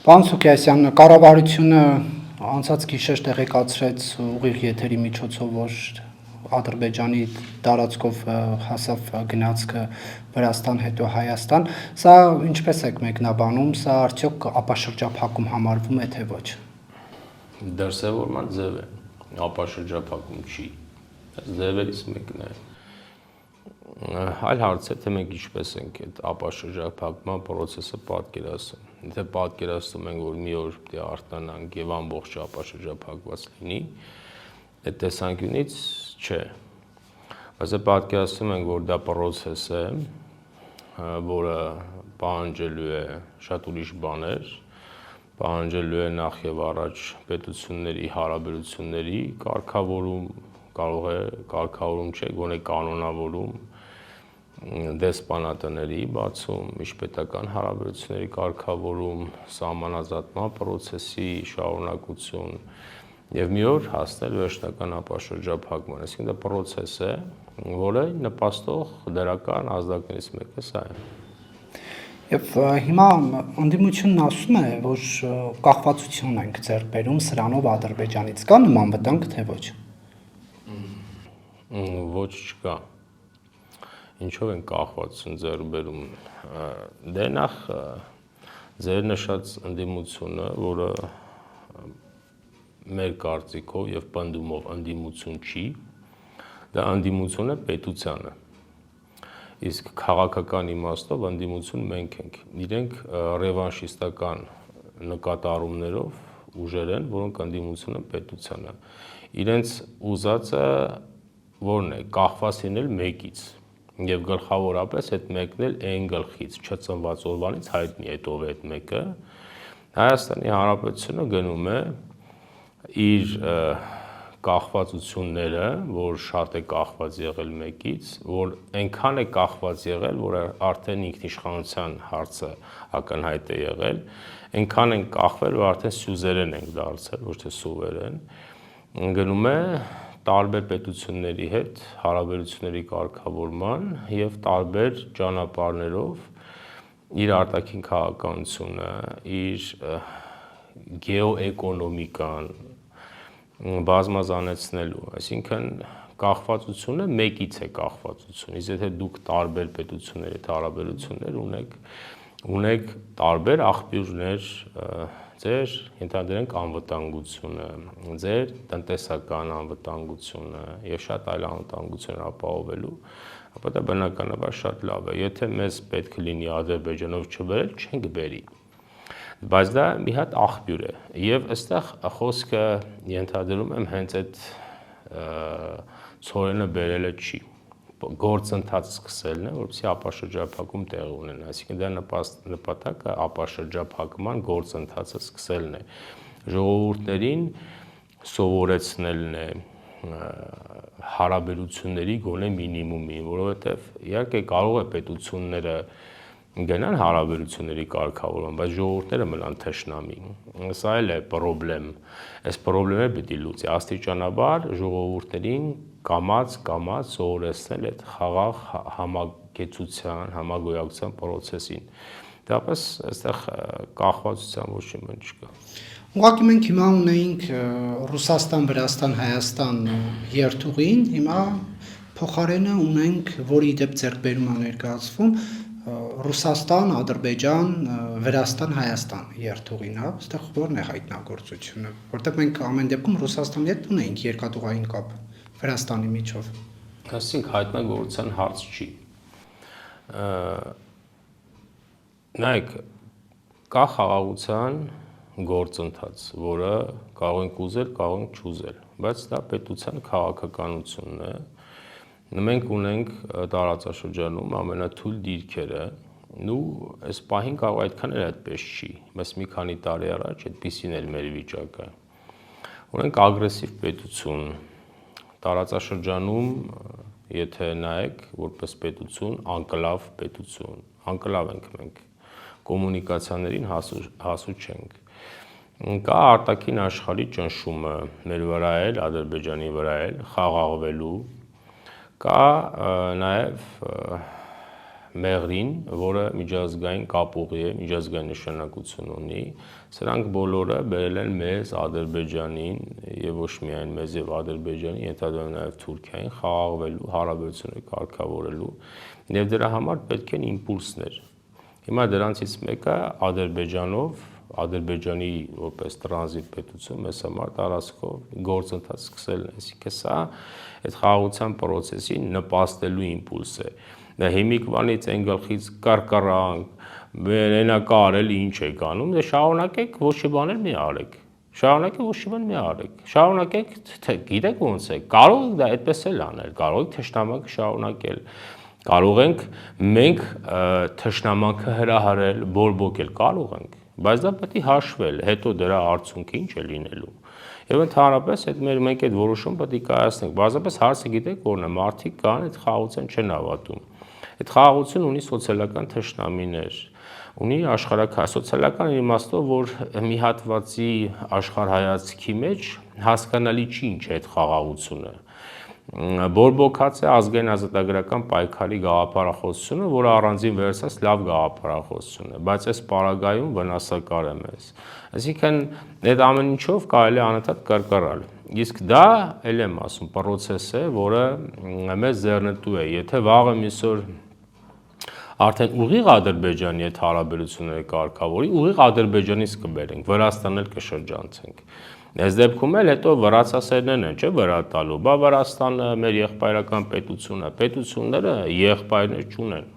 Պարոն Սուքիասյան, կառավարությունը անցած գիշեր տեղեկացրեց ուղիղ եթերի միջոցով, որ Ադրբեջանի տարածքով հասավ գնացքը Վրաստան, հետո Հայաստան, սա ինչպես եք մեկնաբանում, սա արդյոք ապաշրջափակում համարվում է, թե ոչ։ Դրսևորման ձև է, ապաշրջափակում չի, ձևերից մեկն է։ Այլ հարց է, թե մենք ինչպես ենք այդ ապաշրջափակման process-ը պատկերացնում։ Եթե պատկերացնում ենք, որ մի օր պետք է արտանանք եւ ամբողջ ապաշրջափակված լինի, այդ տեսանկյունից չէ։ Բայց պատկերացնում ենք, որ դա process է, որը պահանջելու է շատ ուրիշ բաներ, պահանջելու է նախ եւ առաջ պետությունների հարաբերությունների կարգավորում, կարող է կարգավորում չէ, գոնե կանոնավորում, դեսպանատների բացում, միջպետական հարաբերությունների կարգավորում, սահմանազատման process-ի շարունակություն եւ մի օր հասնել վերջնական ապաշրջափակման, այսինքն դա process է, որը նպաստող դրական ազդակներից մեկը սա է։ Եվ հիմա ընդդիմությունն ասում է, որ կախվածություն ենք ձեռք բերում սրանով Ադրբեջանից, կա նման վտանգ, թե ոչ։ Ոչ չկա։ Ինչով են կախվածություն ձեռք բերում։ Դե նախ ձեր նշած ընդդիմությունը, որը մեր կարծիքով եւ պնդումով ընդդիմություն չի, դա ընդդիմություն է պետությանը։ Իսկ քաղաքական իմաստով ընդդիմություն մենք ենք։ Իրենք ռևանշիստական նկատառումներով ուժեր են, որոնք ընդդիմություն են պետությանը։ Իրենց ուզածը որն է, կախված լինել մեկից։ Եվ գլխավորապես այդ մեկն էլ այն գլխից չծնված օրվանից հայտնի է ով է այդ մեկը։ Հայաստանի Հանրապետությունը գնում է իր կախվածությունները, որ շատ է կախված եղել մեկից, որ այնքան է կախված եղել, որ արդեն ինքնիշխանության հարցը ակնհայտ է եղել, այնքան են կախվել, որ արդեն սյուզերեն ենք դարձել, ոչ թե սուվերեն, գնում է տարբեր պետությունների հետ հարաբերությունների կարգավորման եւ տարբեր ճանապարհներով իր արտաքին քաղաքականությունը, իր գեոէկոնոմիկան բազմազանեցնելու, այսինքն կախվածությունը մեկից է կախվածություն, իսկ եթե դուք տարբեր պետությունների հետ հարաբերություններ ունեք տարբեր աղբյուրներ, ձեր ենթադրենք անվտանգությունը, ձեր տնտեսական անվտանգությունը եւ շատ այլ անվտանգություններ ապահովելու, ապա դա բնականաբար շատ լավ է։ Եթե մեզ պետք լինի Ադրբեջանով չբերել, չենք բերի։ Բայց դա մի հատ աղբյուր է եւ այստեղ խոսքը ենթադրում եմ հենց այդ ցորենը բերելը չի, գործընթաց սկսելն է, որպեսզի ապաշրջափակում տեղի ունենա, այսինքն դա նպատակը ապաշրջափակման գործընթացը սկսելն է, ժողովուրդներին սովորեցնելն է հարաբերությունների գոնե մինիմումին, որովհետեւ իհարկե կարող է պետությունները գնան հարաբերությունների կարգավորման, բայց ժողովուրդները մնան թշնամի։ Սա էլ է խնդրեմ, այս խնդրումը պիտի լուծի աստիճանաբար ժողովուրդներին կամաց սովորեցնել այդ խաղաղ համագեցության, համագոյակցության process-ին։ Դապես այստեղ կախվածության ոչ մի բան չկա։ Ուղղակի մենք հիմա ունեինք Ռուսաստան, Վրաստան, Հայաստան երթուղին, հիմա փոխարենը ունենք, որի դեպ ձեռքբերում է ներկայացվում Ռուսաստան, Ադրբեջան, Վրաստան, Հայաստան երթուղին, հա, այստեղ որն է հայտնագործությունը, որտեղ մենք ամեն դեպքում Ռուսաստանի հետ ունեինք երկաթուղային կապ Վրաստանի միջով։ Ասենք հայտնագործության հարց չի։ Նայեք, կա խաղաղության գործընթաց, որը կարող ենք ուզել, կարող ենք չուզել, բայց դա պետության քաղաքականությունն է։ Մենք ունենք տարածաշրջանում ամենաթույլ դիրքերը, ու այս պահին կարող այդքան էլ այդպես չի, բայց մի քանի տարի առաջ այդպիսին էր մեր վիճակը։ Ունենք ագրեսիվ պետություն, տարածաշրջանում, եթե նայեք, որպես պետություն, անկլավ պետություն, անկլավ ենք մենք, կոմունիկացիաներին հասու չենք։ Կա արտաքին աշխարհի ճնշումը մեր վրա էլ, Ադրբեջանի վրա էլ, խաղաղվելու, կա նաև Մեղրին, որը միջազգային կապուղի է, միջազգային նշանակություն ունի, սրանք բոլորը բերել են մեզ Ադրբեջանին եւ ոչ միայն մեզ եւ Ադրբեջանին, ենթադրում նաեւ Թուրքիային խաղաղվելու, հարաբերությունները կարգավորելու եւ դրա համար պետք են իմպուլսներ։ Հիմա դրանցից մեկը Ադրբեջանով, Ադրբեջանի որպես տրանզիտ պետություն մեզ համար տարածքով գործընթաց սկսելն է, այսինքն սա այդ խաղաղության process-ի նպաստելու իմպուլս է։ Դա հիմիկվանից այն գլխից կարկառանք, մենակ արել ինչ եք անում, դե շարունակեք ոչ մի բաներ մի արեք։ Շարունակեք ոչ մի բան մի արեք։ Շարունակեք, գիտեք ոնց է, կարող եք դա այդպես էլ անել, կարող եք թշնամանքը շարունակել։ Կարող ենք մենք թշնամանքը հրահարել, բորբոքել, կարող ենք, բայց դա պետք է հաշվել, հետո դրա արդյունքը ինչ է լինելու։ Եվ ընդհանրապես այդ մենք այդ որոշումը պետք է կայացնենք։ Բազմապես հարցը գիտեք որն է, մարդիկ կան այդ խաղաղության չեն հավատում։ Այդ խաղաղությունը ունի սոցիալական թշնամիներ, ունի սոցիալական իմաստով, որ մի հատվածի աշխարհայացքի մեջ հասկանալի չի ինչ է այդ խաղաղությունը։ Բորբոքած է ազգային ազատագրական պայքարի գաղափարախոսությունը, որը առանձին վերցած լավ գաղափարախոսություն է, բայց այս պարագայում վնասակար է մեզ։ Այսինքն այդ ամեն ինչով կարելի է անընդհատ կարկառալ։ Իսկ դա էլ եմ ասում, process է, որը մեզ ձեռնտու է։ Եթե վաղը միսօր արդեն ուղիղ Ադրբեջանի հետ հարաբերությունները կարգավորի, ուղիղ Ադրբեջանից կբերենք, Վրաստանն էլ կշրջանցենք։ Այս դեպքում էլ հետո վրացասերներն են, չէ՞ վրա տալու, բա Վրաստանը մեր եղբայրական պետությունն է, պետությունները եղբայրներ չունեն,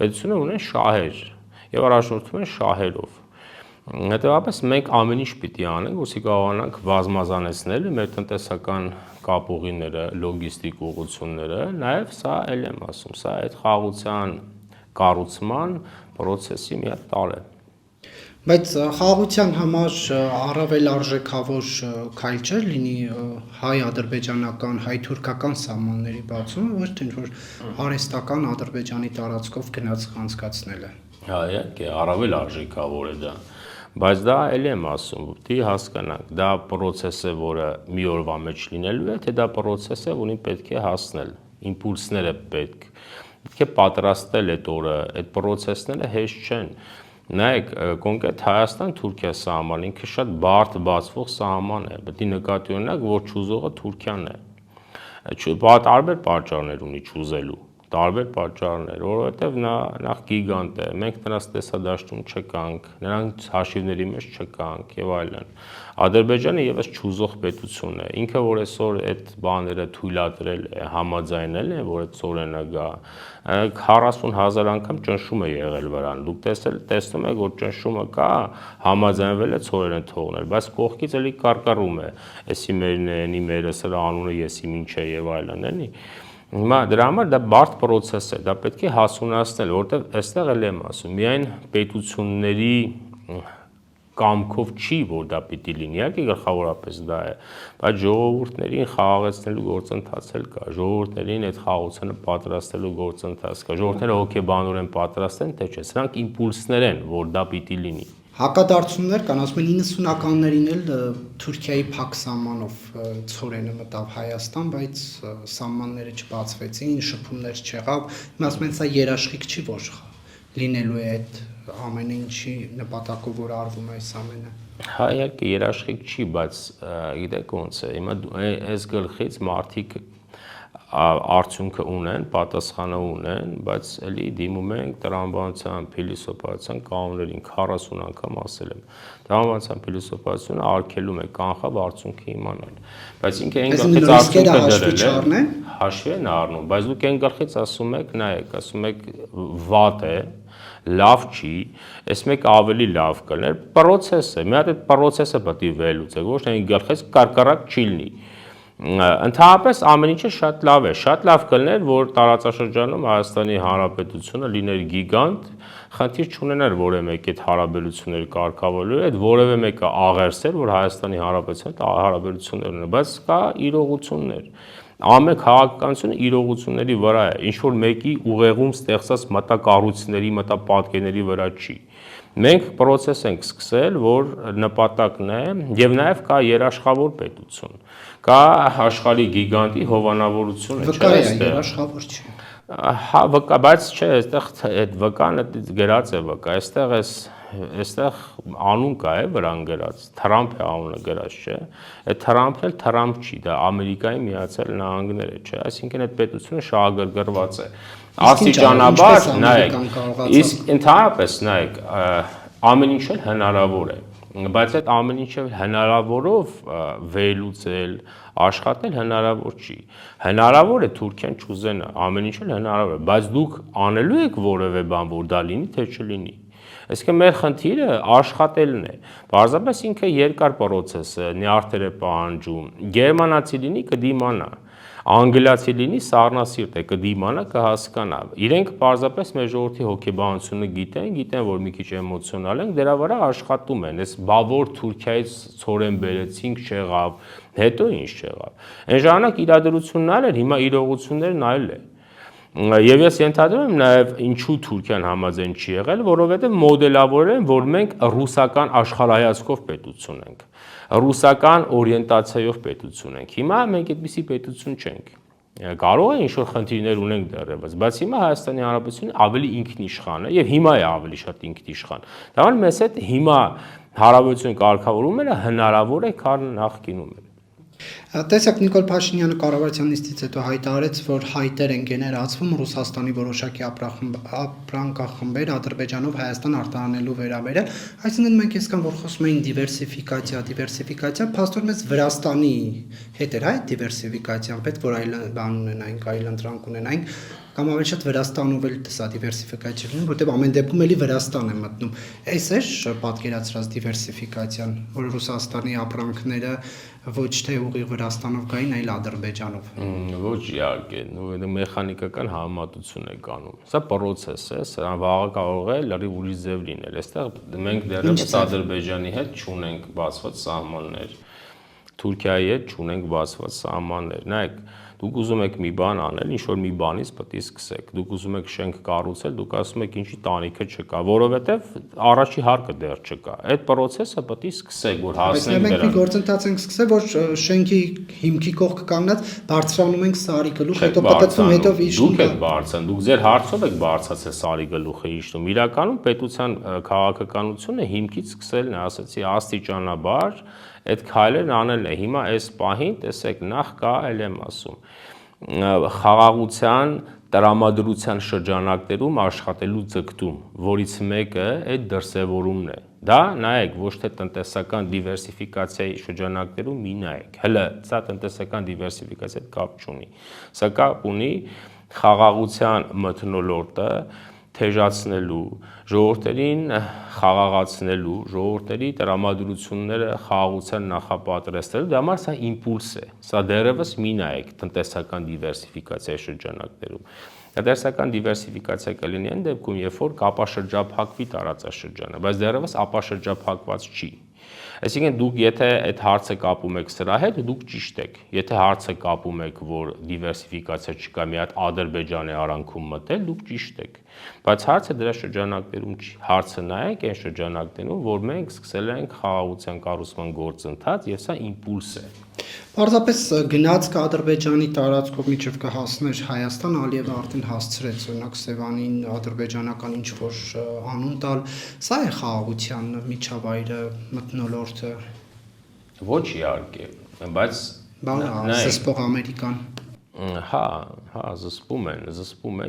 պետությունները ունեն շահեր եւ առաջնորդվում են շահերով։ Հետևաբար մենք ամեն ինչ պիտի անենք, որպեսզի կարողանանք բազմազանեցնել մեր տնտեսական կապուղիները, լոգիստիկ ուղղությունները, նաեւ սա էլ եմ ասում, սա այդ խաղաղության կառուցման process-ի մի հատ տարր է։ Բայց խաղաղության համար առավել արժեքավոր քայլ չէ լինի հայ-ադրբեջանական, հայ-թուրքական սահմանների բացումը, ոչ թե որ արհեստական Ադրբեջանի տարածքով գնաց անցկացնելը։ Հա, իհարկե, առավել արժեքավոր է դա։ Բայց դա էլ եմ ասում, պիտի հասկանանք, դա process է, որը մի օրվա մեջ լինելու է, թե դա process է, որին պետք է հասնել, իմպուլսները պետք է պատրաստել այդ օրը, այդ process-ները հեշտ չեն։ Նայեք, կոնկրետ Հայաստան-Թուրքիա սահման ինքը շատ բարդ բացվող սահման է, պետք է նկատի ունենաք, որ չուզողը Թուրքիան է։ Տարբեր պատճառներ ունի չուզելու, տարբեր պատճառներ, որովհետև նա նախ գիգանտ է, մենք նրանց տեսադաշտում չկանք, նրանց հաշիվների մեջ չկանք եւ այլն։ Ադրբեջանը եւս չուզող պետություն է, ինքը որ այսօր այդ բաները թույլատրել է, համաձայնել է, որ այդ ծորենը գա, 40,000 անգամ ճնշում է եղել վրան։ Դուք տեսնում եք, որ ճնշումը կա, համաձայնվել է ծորենը թողնել, բայց կողքից էլի կարկառում է, էսի մերն է, էնի մերը, սրա անունը եսի ինչ է եւ այլն, էլի։ Հիմա դրա համար դա բարդ process է, դա պետք է հասունացնել, որովհետև այստեղ էլ եմ ասում, միայն պետությունների կամքով չի, որ դա պիտի լինի, իհարկե գլխավորապես դա է, բայց ժողովուրդներին խաղաղեցնելու գործընթաց էլ կա, ժողովուրդներին այդ խաղաղությունը պատրաստելու գործընթաց կա, ժողովուրդները հոգեբանորեն պատրաստեն, թե չէ, սրանք իմպուլսներ են, որ դա պիտի լինի։ Հակադարձություններ կան, ասում են 90-ականներին էլ Թուրքիայի փակ սահմանով ծորենը մտավ Հայաստան, բայց սահմանները չբացվեցին, շփումներ չեղավ։ Հիմա ասում են սա երաշխիք չի, որ լինելու է այդ ամեն ինչի նպատակով, որ արվում է այս ամենը։ Հա, իհարկե երաշխիք չի, բայց գիտեք ոնց է, հիմա այս գլխից մարդիկ արդյունքը ունեն, պատասխանը ունեն, բայց էլի դիմում ենք տրամաբանության, փիլիսոփայության կանոններին 40 անգամ ասել եմ։ Տրամաբանության փիլիսոփայությունը արգելում է կանխավ արդյունքը իմանալ։ Բայց ինքը այն գլխից արդյունքը դրել է, հաշվի են առնում, բայց դուք այն գլխից ասում եք, նայեք, ասում եք վատ է, լավ չի, այս մեկ ավելի լավ կլներ, process է, մի հատ այդ process-ը պետք է վերլուծեք, ոչ թե այն գլխից կարկառակ չի լինի։ Ընդհանրապես ամեն ինչը շատ լավ է, շատ լավ կլներ, որ տարածաշրջանում Հայաստանի Հանրապետությունը լիներ գիգանտ, խնդիր չունենար որևէ մեկի այդ հարաբերությունները կարգավորելու, այդ որևէ մեկը աղերսեր, որ Հայաստանի Հանրապետության հարաբերություններ ունենա, բայց կա իրողություններ։ Ամեն քաղաքականությունը իրողությունների վրա է, ինչ որ մեկի ուղեղում ստեղծած մտակառույցների, մտապատկերների վրա չի։ Մենք process ենք սկսել, որ նպատակն է, եւ նաեւ կա երաշխավոր պետություն, կա աշխարհի գիգանտի հովանավորությունը, չէ՞, երաշխավոր չի։ Հա, վկա, բայց չէ, այստեղ այդ վկան գրած է վկա, այստեղ անուն կա է վրան գրած, Թրամփ է անունը գրած, չէ։ Այդ Թրամփն էլ Թրամփ չի, դա Ամերիկայի Միացյալ Նահանգներ է, չէ։ Այսինքն այդ պետությունը շահագրգռված է։ Աստիճանաբար, նայեք, իսկ ընդհանրապես նայեք, ամեն ինչ էլ հնարավոր է, բայց այդ ամեն ինչը հնարավորով վերլուծել, աշխատել հնարավոր չի։ Հնարավոր է Թուրքիան չուզենա, ամեն ինչ էլ հնարավոր է, բայց դուք անելու եք որևէ բան, որ դա լինի, թե չլինի։ Այսինքն մեր խնդիրը աշխատելն է։ Պարզապես ինքը երկար process է, նյարդեր է պահանջում։ Գերմանացի լինի կդիմանա, անգլիացի լինի սառնասիրտ է, կդիմանա, կհասկանա։ Իրենք պարզապես մեր ժողովրդի հոգեբանությունը գիտեն, որ մի քիչ էմոցիոնալ են, դրա վրա աշխատում են։ Այս բավոր Թուրքիայից ցորեն բերեցինք, չեղավ, հետո ինչ չեղավ։ Այն ժամանակ իրադրությունն այլ էր, հիմա իրողություններն այլ է։ Եվ ես ենթադրում եմ նաև ինչու Թուրքիան համաձայն չի եղել, որովհետև մոդելավորել են, որ մենք ռուսական աշխարհայացքով պետություն ենք, ռուսական օրիենտացիայով պետություն ենք։ Հիմա մենք այդպիսի պետություն չենք։ Կարող է ինչ-որ խնդիրներ ունենք դեռևս, բայց հիմա Հայաստանի Հանրապետությունը ավելի ինքնիշխան է եւ հիմա է ավելի շատ ինքնիշխան։ Դա մեզ հետ հիմա հարաբերություն կարգավորումները հնարավոր է, քան նախկինում էր։ Տեսեք, Նիկոլ Փաշինյանը կառավարության նիստից հետո հայտարարեց, որ հայտեր են գեներացվում Ռուսաստանի որոշակի ապրանքախմբեր Ադրբեջանով Հայաստան արտահանելու վերաբերյալ, այսինքն մենք այսքան որ խոսում էին դիվերսիֆիկացիա, փաստորեն մեզ Վրաստանի հետ էր, այդ դիվերսիֆիկացիան, պետք որ այլ բան ունենայինք, այլ ընտրանք ունենայինք, կամ ավելի շատ Վրաստանով էլ սա դիվերսիֆիկացիա լինի, որտեղ ամեն դեպքում էլի Վրաստան է մտնում։ Այս է պատկերացրած դիվերսիֆիկացիան, որ Ռուսաստանի ապրանքները ոչ թե ուղիղ Վրաստանով գային, այլ Ադրբեջանով։ Ոչ իհարկե, մեխանիկական համեմատություն է կանում։ Սա process է, սա վաղը կարող է լրիվ ուրիշ ձև լինել։ Այստեղ մենք դեռևս Ադրբեջանի հետ չունենք բացված սահմաններ, Թուրքիայի հետ չունենք բացված սահմաններ։ Նայեք, դուք ուզում եք մի բան անել, ինչ որ մի բանից պետք է սկսեք։ Դուք ուզում եք շենք կառուցել, դուք ասում եք ինչի տանիքը չկա, որովհետև առաջի հարկը դեռ չկա։ Այդ process-ը պետք է սկսեք, որ հասնենք դրան։ Մենք մի գործընթաց ենք սկսել, որ շենքի հիմքի կողքը կանգնած բարձրանում ենք Սարի գլուխ, հետո պատտվում, հետո իջնում։ Դուք եք բարձրանում, դուք ձեր հարցով եք բարձրացել Սարի գլուխը իջնում։ Իրականում պետության քաղաքականությունը հիմքից սկսելն է, ասացի, աստիճանաբար այդ քայլերն անելն է։ Հիմա այս պահին, տեսեք, նախ կա, այլ եմ ասում, խաղաղության տրամադրության շրջանակներում աշխատելու ձգտում, որից մեկը այդ դրսևորումն է։ Դա նայեք, ոչ թե տնտեսական դիվերսիֆիկացիայի շրջանակներում մի նայեք։ Հələ սա տնտեսական դիվերսիֆիկացիա հետ կապ չունի։ Սա կապ ունի խաղաղության մթնոլորտը թեժացնելու, ժողովրդերին խաղաղացնելու, ժողովրդերի տրամադրությունները խաղաղության նախապատրաստելու, դա համար սա իմպուլս է։ Սա դեռևս մի նայեք տնտեսական դիվերսիֆիկացիայի շրջանակներում։ Տնտեսական դիվերսիֆիկացիա կլինի այն դեպքում, երբ որ կապաշրջափակվի տարածաշրջանը, բայց դեռևս ապաշրջափակված չի։ Այսինքն դուք եթե այդ հարցը կապում եք սրա հետ, դուք ճիշտ եք։ Եթե հարցը կապում եք, որ դիվերսիֆիկացիա չկա, մի հատ Ադրբեջանի արանքում մտել, դուք ճիշտ եք։ Բայց հարցը դրա շրջանակներում չի։ Հարցը նայեք այն շրջանակներում, որ մենք սկսել ենք խաղաղության կառուցման գործընթաց, եւ սա իմպուլս է։ Պարզապես գնացքը Ադրբեջանի տարածքով միջև կհասներ Հայաստան, Ալիևը արդեն հասցրեց, օրինակ Սևանին ադրբեջանական ինչ-որ անուն տալ, սա է խաղաղության միջավայրը, մթնոլորտը։ Ոչ իհարկե, բայց զսպող Ամերիկան։ Հա, զսպում են,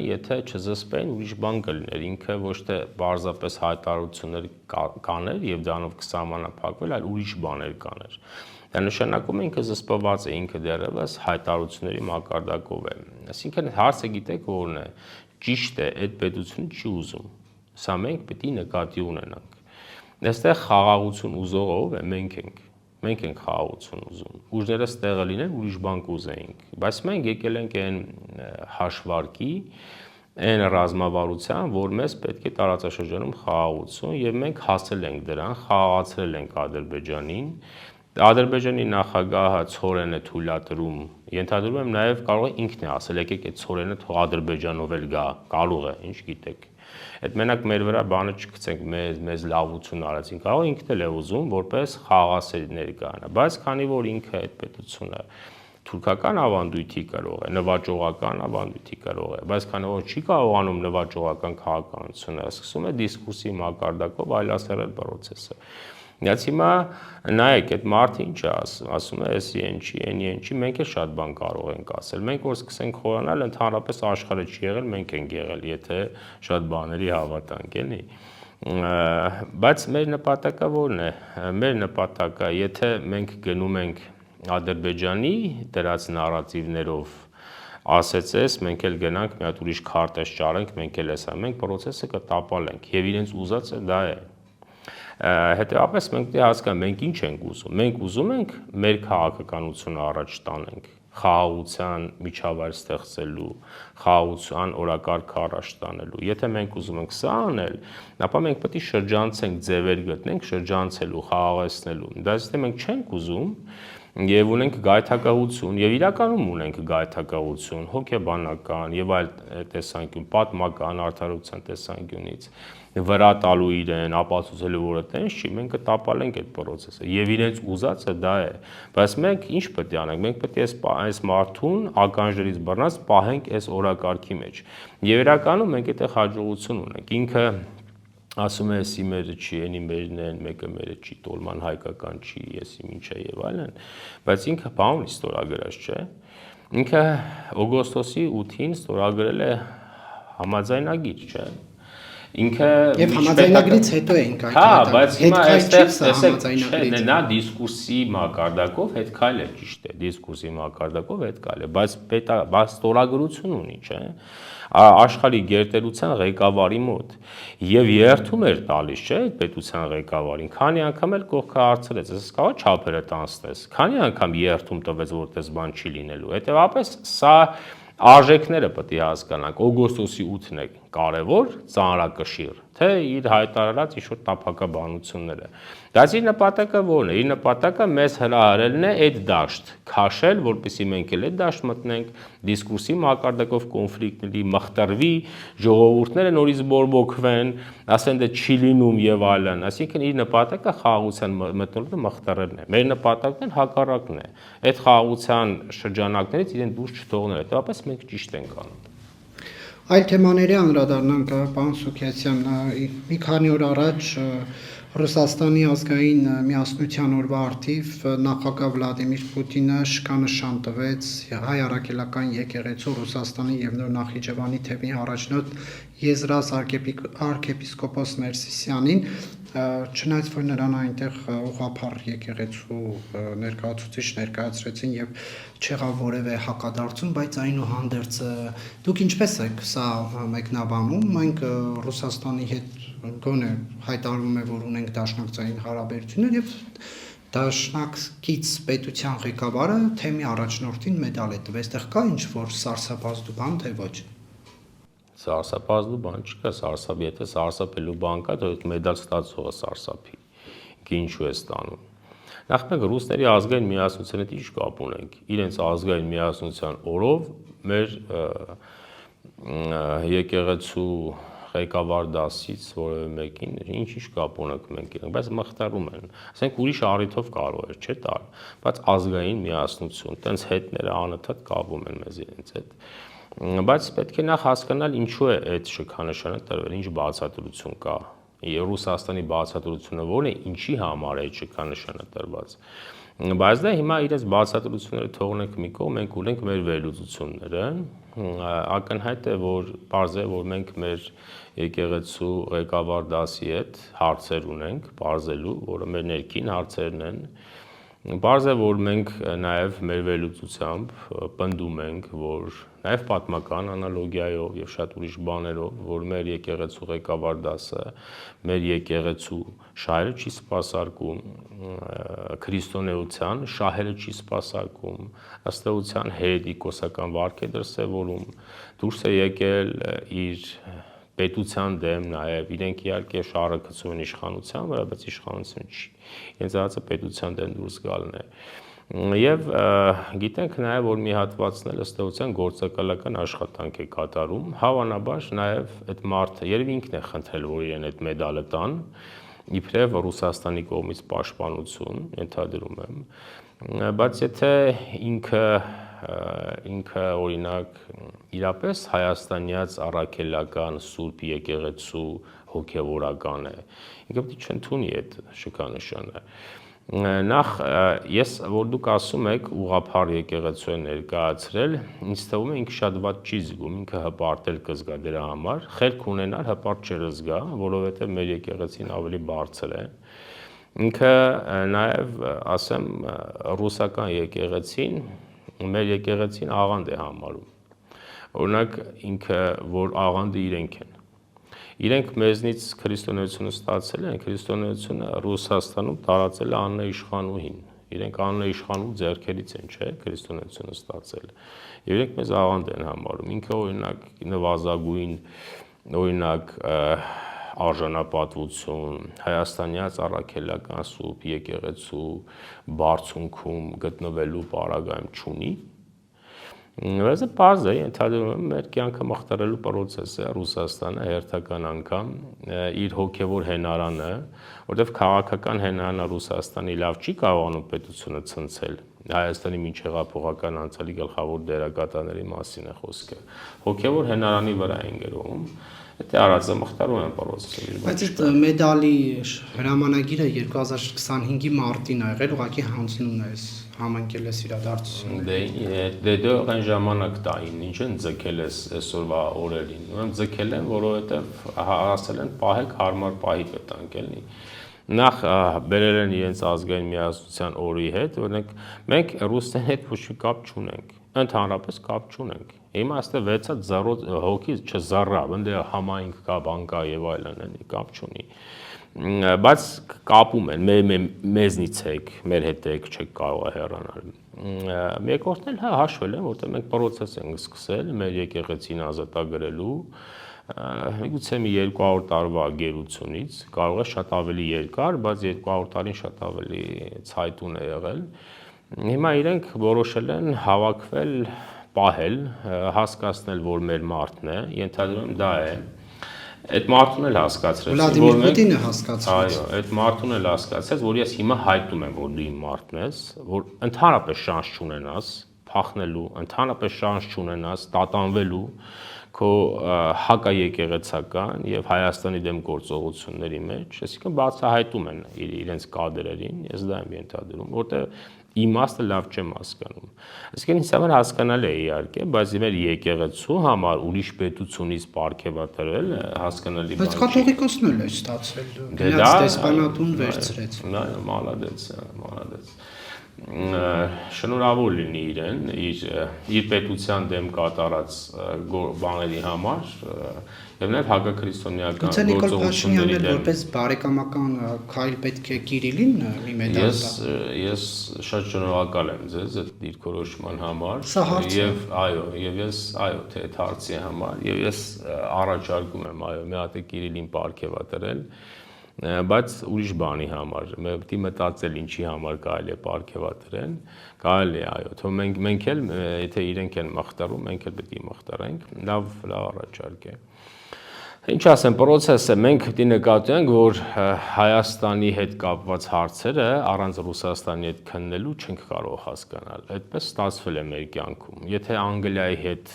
եթե չզսպեն, ուրիշ բան կլիներ, ինքը ոչ թե բարձրապես հայտարարություններ կաներ եւ դրանով կսահմանափակվել, այլ ուրիշ բաներ կաներ։ Դա նշանակում է ինքը զսպված է, ինքը դեռևս հայտարարությունների մակարդակով է։ Այսինքն հարցը գիտեք որն է, ճիշտ է, այդ պետությունը չի ուզում։ Սա մենք պետք է նկատի ունենանք։ Այստեղ խաղաղություն ուզողը ով է, մենք ենք խաղաղություն ուզում։ Ուժները ստեղը լինեն, ուրիշ բան կուզեինք, բայց մենք եկել ենք այն հաշվարկի, այն ռազմավարության, որ մեզ պետք է տարածաշրջանում խաղաղություն եւ մենք հասել ենք դրան, խաղաղացրել ենք Ադրբեջանին։ Ադրբեջանի նախագահը ցորեն է թույլատրում, ենթադրում եմ նաև կարող է ինքն է ասել, եկեք այդ ցորենը թող Ադրբեջանով էլ գա, կարող է, ինչ գիտեք։ Այդ մենակ մեր վրա բանը չգցենք, մեզ լավություն արեցին, կարող ինքն էլ է ուզում, որպես խաղաղասեր ներկայանա, բայց քանի որ ինքը այդ պետությունը թուրքական ավանդույթի կարող է, նվաճողական ավանդույթի կարող է, բայց քանի որ չի կարողանում նվաճողական քաղաքականությունը, սկսում է դիսկուրսի մակարդակով այլասերել process-ը։ Բայց հիմա նայեք, այդ մարդը ինչ է ասում է, էսի ինչի, էնի ինչի, մենք էլ շատ բան կարող ենք ասել։ Մենք որ սկսենք խորանալ, ընդհանրապես աշխարհը չի եղել, մենք ենք եղել, եթե շատ բաների հավատանք, էլի։ Բայց մեր նպատակը ո՞րն է։ Մեր նպատակը, եթե մենք գնում ենք Ադրբեջանի դրած նարատիվներով ասեցես, մենք էլ գնանք մի հատ ուրիշ քարտեզ ճարենք, մենք էլ էսա, մենք process-ը կտապալենք եւ իրենց ուզածը դա է։ Հետեւաբար մենք պետք է հասկանանք, մենք ինչ ենք ուզում։ Մենք ուզում ենք մեր քաղաքականությունը առաջ տանենք, խաղաղության միջավայր ստեղծելու, խաղաղության օրակարգը առաջ տանելու։ Եթե մենք ուզում ենք սա անել, ապա մենք պետք է շրջանցենք ձևեր գտնենք շրջանցելու, խաղաղեցնելու։ Բայց եթե մենք չենք ուզում եւ ունենք գայթակղություն եւ իրականում ունենք գայթակղություն հոգեբանական եւ այլ տեսանկյուն պատմական արդարության տեսանկյունից վրա տալու իրեն, ապացուցելու որ այդպես չի, մենք կտապալենք այդ process-ը եւ իրենց ուզածը դա է, բայց մենք ինչ պետք է անենք, մենք պետք է այս մարդուն ականջներից բռնած պահենք այս օրակարգի մեջ եւ իրականում մենք այդտեղ հաջողություն ունենք, ինքը ասում է էսի մերը չի, էնի մերն են, մեկը մերը չի, տոլման հայկական չի, էսի ինչ է եւ այլն, բայց ինքը բան ստորագրած չէ, ինքը օգոստոսի 8-ին ստորագրել է համաձայնագիր, չէ։ Ինքը եւ համաձայնագրից հետո ենք այդ։ Հա, բայց հիմա այստեղ նա դիսկուրսի մակարդակով հետ քայլ է, ճիշտ է, դիսկուրսի մակարդակով հետ քայլ է, բայց ստորագրություն ունի, չէ։ Աշխարհի գերտերության ղեկավարի մոտ եւ երթում էր տալիս, չէ, այդ պետության ղեկավարին։ Քանի անգամ էլ կողքը հարցրեց, ես կարող չափերը տանցնես։ Քանի անգամ երթում տվեց, որտես բան չի լինելու։ Հետեւաբար սա արժեքները պետք է հասկանանք, օգոստոսի 8-ն է կարևոր, ծանրակշիռ, թե իր հայտարարած ինչ-որ տափակաբանությունները։ Բայց իր նպատակը ո՞րն է։ Իր նպատակը մեզ հրահարելն է այդ դաշտ քաշել, որպեսզի մենք էլ այդ դաշտ մտնենք, դիսկուրսի մակարդակով կոնֆլիկտների մխտրվի, ժողովուրդները նորից բորբոքվեն, ասեն դե չի լինում եւ այլն։ Այսինքն իր նպատակը խաղաղության մտնելը մխտրելն է։ Մեր նպատակն հակառակն է։ Այդ խաղաղության շրջանակներից իրեն դուրս չթողնել։ Հետո մենք ճիշտ ենք անում։ Այլ թեմաների անդրադառնանք, պարոն Սուքիասյան, մի քանի օր առաջ Ռուսաստանի ազգային միասնության օրվա առթիվ նախագահ Վլադիմիր Պուտինը շքանշան տվեց հայ առաքելական եկեղեցու Ռուսաստանի եւ Նոր Նախիջևանի թեմի առաջնորդ Եզրաս arczepiskopos Ներսիսյանին, չնայած որ նրան այնտեղ ուղղափառ եկեղեցու ներկայացուցիչ ներկայացրեցին եւ չեղավ որևէ հակադարձում, բայց այնուհանդերձ դուք ինչպես եք սա մեկնաբանում, մենք Ռուսաստանի հետ գոնե հայտարարում է, որ ունենք դաշնակցային հարաբերություններ եւ դաշնակից պետության ղեկավարը թեմի առաջնորդին մեդալ է տվել, այդտեղ կա ինչ որ սարսափազդու բան, թե ոչ։ Սարսափազդու բան չկա, եթե սարսափելու բան կա, то մեդալ ստացողը սարսափի։ Ինչու է ստանում։ Նախ մենք ռուսների ազգային միասնության հետ ինչ կապ ունենք։ Իրենց ազգային միասնության օրով մեր եկեղեցու ղեկավար դասից որևէ մեկին ինչ կապ ունենք մենք իրենք, բայց մխտարում են։ Ասենք ուրիշ առիթով կարող է, չէ՞ տալ, բայց ազգային միասնություն, տենց հետները անընդհատ կապում են մեզ իրենց հետ։ Բայց պետք է նախ հասկանալ ինչու է այդ շքանշանը տրվել, ինչ բացատրություն կա։ Ռուսաստանի բացատրությունը ո՞րն է, ինչի համար է այդ շքանշանը տրված։ Բայց դա հիմա իրենց բացատրությունները թողնենք մի կողմ, մենք ունենք մեր վերլուծությունները, ակնհայտ է, որ պարզ է, որ մենք մեր եկեղեցու ղեկավար դասի հետ հարցեր ունենք, պարզելու, որը մեր ներքին հարցերն են։ Պարզ է, որ մենք նաև մեր վերլուծությամբ պնդում ենք, որ նաև պատմական անալոգիայով եւ շատ ուրիշ բաներով, որ մեր եկեղեցու ղեկավար դասը մեր եկեղեցու շահերը չի սպասարկում, քրիստոնեության շահերը չի սպասարկում, ըստ էության հերետիկոսական վարք է դրսևորում, դուրս է եկել իր պետության դեմ, նաև իրենք իհարկե շահը գցում են իշխանության վրա, բայց իշխանություն չի։ Իրենց արածը պետության դեմ դուրս գալն է։ Եվ գիտենք նաև, որ մի հատվածն էլ ըստ էության գործակալական աշխատանք է կատարում, հավանաբար նաև այդ մարդը երևի ինքն է խնդրել, որ իրեն այդ մեդալը տան, իբրև Ռուսաստանի կողմից պաշտպանություն, ենթադրում եմ, Բայց եթե ինքը օրինակ իրապես հայաստանյաց առաքելական սուրբ եկեղեցու հոգևորական է, ինքը պետք է չընդունի այդ շքանշանը։ Նախ ես որ դուք ասում եք ուղղափառ եկեղեցու է ներկայացրել, ինձ թվում է ինքը շատ ված չի զգում, ինքը հպարտել կզգա դրա համար, խելք ունենալ հպարտ չէ զգա, որովհետև մեր եկեղեցին ավելի բարձր է։ Ինքը նաև ասեմ ռուսական եկեղեցին, մեր եկեղեցին աղանդ է համարում։ Օրինակ ինքը որ աղանդը իրենք են։ Իրենք մեզնից քրիստոնեությունը ստացել են, քրիստոնեությունը Ռուսաստանում տարածել է Աննա Իշխանուհին։ Իրենք Աննա Իշխանու ձեռքերից են, չէ՞, քրիստոնեությունը ստացել։ Եվ իրենք մեզ աղանդ են համարում։ Ինքը օրինակ նվազագույն, օրինակ արժանապատվություն, հայաստանյաց առաքելական սուրբ եկեղեցու բարձունքում գտնվելու պարագայում չունի։ Բայց պարզ է, ընդհանրապես մեր կյանքը մխտարելու process է Ռուսաստանը հերթական անգամ իր հոգևոր հենարանը, որտեղ քաղաքական հենարանը Ռուսաստանի լավ չի կարողանում պետությունը ցնցել։ Հայաստանի միջհեղափոխական անցյալի գլխավոր դերակատարների մասին է խոսքը։ Հոգևոր հենարանի վրա են գրում։ Դա արածը մխտարում են process-ը։ Բայց այդ մեդալի հրամանագիրը 2025-ի մարտին ա եղել, ուղղակի հանձնում է, համընկել է իրադարձությունը։ Դե այն ժամանակ տային, ինչ են ձգել այսօրվա օրերին։ Ուրեմն ձգել են, որովհետև ասել են պահեք հարմար պահի պետք էլի։ Նախ բերել են իրենց ազգային միասնության օրի հետ, օրինակ մենք ռուսների հետ ոչ մի կապ չունենք, ընդհանրապես կապ չունենք։ Հիմա այստեղ 6 հոգի չզառա, ընդ համայնք կա, բան կա եւ այլն, էլի կապ չունի։ Բայց կապում են, մեզնից եք, մեր հետ եք, չեք կարող հեռանալ։ Մեկորդն էլ հաշվել են, որտեղ մենք process ենք սկսել մեր եկեղեցին ազատագրելու, միգուցե մի 200 տարվա գերությունից, կարող է շատ ավելի երկար, բայց 200 տարին շատ ավելի ցայտուն է եղել։ Հիմա իրենք որոշել են հավաքվել, պահել, հասկացնել, որ մեր մարդն է, ենթադրում եմ դա է։ Այդ մարդուն էլ հասկացրեց, Վլադիմիր Պուտինը հասկացրեց։ Այո, այդ մարդուն էլ հասկացեց, որ ես հիմա հայտնում եմ, որ դու իմ մարդն ես, որ ընդհանրապես շանս չունենաս փախնելու, ընդհանրապես շանս չունենաս տատանվելու քո հակաեկեղեցական եւ Հայաստանի դեմ գործողությունների մեջ, այսինքն բացահայտում են իրենց կադրերին, ես դա եմ ենթադրում, որտեղ իմաստը լավ չեմ հասկանում։ Այսինքն ինձ համար հասկանալի է իհարկե, բայց մեր եկեղեցու համար ուրիշ պետությունից պարգևատրել հասկանալի բան չէ։ Բայց կաթողիկոսն էլ է ստացել, գնաց դեսպանատուն վերցրեց։ Այո, մալադեց։ Շնորհավոր լինի իրեն իր պետության դեմ կատարած բաների համար եւ նաեւ հակաքրիստոնեական գործողությունների դեմ։ Որպես բարեկամական քայլ պետք է Կիրիլին մի մեդալ տա։ Ես շատ շնորհակալ եմ ձեզ այդ դիրքորոշման համար եւ ես թե այդ հարցի համար եւ ես առաջարկում եմ մի հատ Կիրիլին պարգևատրել բայց ուրիշ բանի համար, պետք է մտածել ինչի համար կարելի է պարգևատրեն, կարելի է, այո, թող մենք էլ, եթե իրենք են մխտարում, մենք էլ պետք է մխտարենք, լավ առաջարկ է։ Ինչ ասեմ, process-ը մենք պետք է նկատենք, որ Հայաստանի հետ կապված հարցերը առանց Ռուսաստանի հետ քննելու չենք կարող հասկանալ։ Այդպես ստացվել է մեր կյանքում։ Եթե Անգլիայի հետ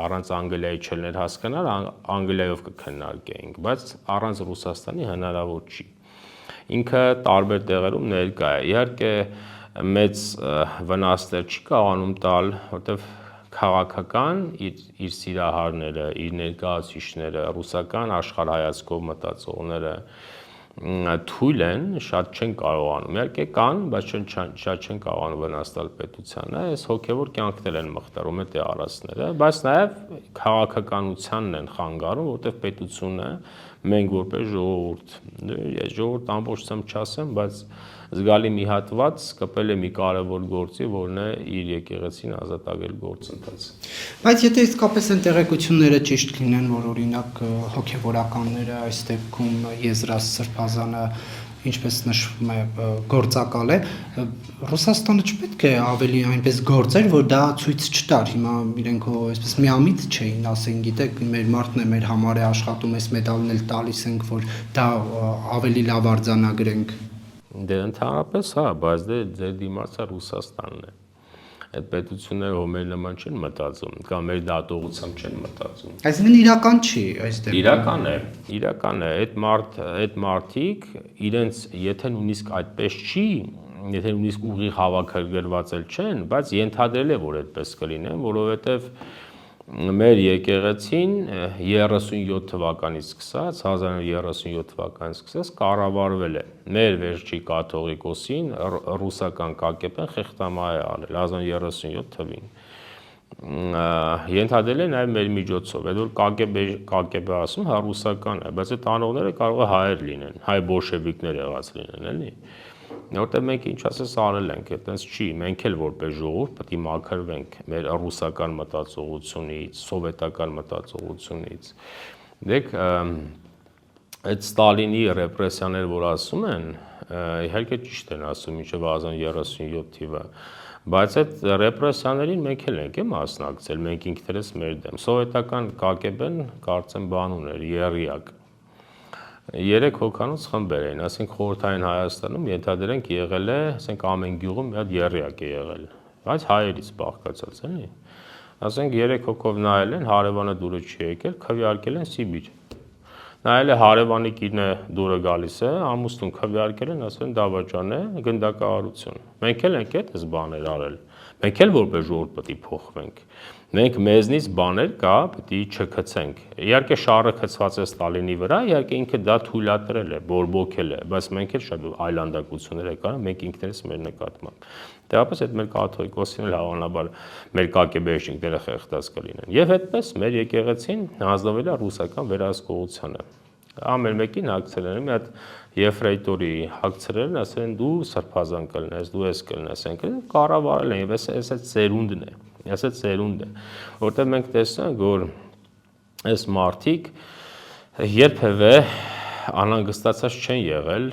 առանց Անգլիայի չլներ հասկանալ, Անգլիայով կքննարկեինք, բայց առանց Ռուսաստանի հնարավոր չի։ Ինքը տարբեր տեղերում ներկա է։ Իհարկե մեծ վնասներ չի կարողանում տալ, որտեղ քաղաքական իր սիրահարները, իր ներկայացուցիչները, ռուսական աշխարհայացքով մտածողները թույլ են, շատ չեն կարողանում։ Իհարկե կան, բայց շատ չեն կարողանում վնաս տալ պետությանը, այս հոգևոր կյանքներ են մխտարում այդ արածները, բայց նաև քաղաքականությանն են խանգարում, որտեղ պետությունը մենք որպես ժողովուրդ ամբողջությամբ չասեմ, բայց զգալի մի հատված կպել է մի կարևոր գործի, որն է իր եկեղեցին ազատագրել գործընթացը։ Բայց եթե իսկապես այն տեղեկությունները ճիշտ լինեն, որ օրինակ հոգևորականները այս դեպքում Եզրաս Սրբազանը, ինչպես նշվում է, գործակալ է, Ռուսաստանը չպետք է ավելի այնպես գործեր, որ դա ցույց չտար։ Հիմա իրենք այսպես միամիտ չէին, ասեն, գիտեք, մեր մարդն է, մեր համար է աշխատում, այս մեդալն էլ տալիս ենք, որ դա ավելի լավ արձանագրենք։ Դե ընդհանրապես հա, բայց դե ձեր դիմացը Ռուսաստանն է։ Այդ պետությունները ով մեր նման չեն մտածում, կամ մեր դատողությամբ չեն մտածում։ Այսինքն իրական չի այս դեպքում։ Իրական է, այդ մարդիկ իրենց եթե նույնիսկ այդպես չի, եթե նույնիսկ ուղիղ հավաքագրված էլ չեն, բայց ենթադրել է, որ այդպես կլինեն, որովհետև մեր եկեղեցին 37 թվականից սկսած, 1937 թվականից սկսած կառավարվել է։ Մեր վերջի կաթողիկոսին ռուսական կակեպեն խեղտամահ է արել 1937 թվին։ Ենթադրել է նաև մեր միջոցով, այդ որ կակեպը ասում, հա ռուսական է, բայց այդ անողները կարող է հայեր լինեն, հայ բոլշևիկներ եղած լինեն, էլի։ Որտեղ մենք ինչ ասես արել ենք, այտենց չի, մենք էլ որպես ժողովուրդ պետք է մաքրվենք մեր ռուսական մտածողությունից, սովետական մտածողությունից։ Դեք այդ Ստալինի ռեպրեսիաներ, որ ասում են, իհարկե ճիշտ են ասում, մինչև 1937 թիվը, բայց այդ ռեպրեսիաներին մենք էլ ենք մասնակցել, մենք ինքներս մեր դեմ։ Սովետական կակեպեն կարծեմ բան ուներ, եռյակ։ 3 հոգանոց խմբեր էին, ասենք խորհրդային Հայաստանում ենթադրենք եղել է, ասենք ամեն գյուղում մի հատ եռյակ է եղել, բայց հայերից բաղկացած էլի։ Ասենք 3 հոգով նայել են, հարևանը դուրը չի եկել, քվեարկել են Սիբիր։ Նայել է հարևանի կինը դուրը գալիս է, ամուսնուն քվեարկել են, ասել են դավաճան է, գնդակահարություն։ Մենք էլ ենք այդպես բաներ արել։ Մենք էլ որպես ժողովուրդ պետք է փոխվենք։ Մենք մեզնից բաներ կա, պետք է չգցենք։ Իհարկե շարը գցված է Ստալինի վրա, իհարկե ինքը դա թույլատրել է, բորբոքել է, բայց մենք էլ շատ այլանդակություններ եք արել, մենք ինքներս մեր նկատմամբ։ Դեպս այդ մեր կաթողիկոսին էլ հավանաբար մեր կակեբեշինքները խեղդած կլինեն։ Եվ այդպես մեր եկեղեցին հանձնվել է ռուսական վերահսկողությանը։ Ամեն մեկին հագցրել են մի հատ եֆրեյտորի հագցրել են, ասել են դու սրբազան կլնես, դու ես կլնես, կառավարել են, եւ այս ծերունդն է, այս ծերունդ է, որտեղ մենք տեսանք, որ այս մարդիկ երբևէ անհանգստացած չեն եղել,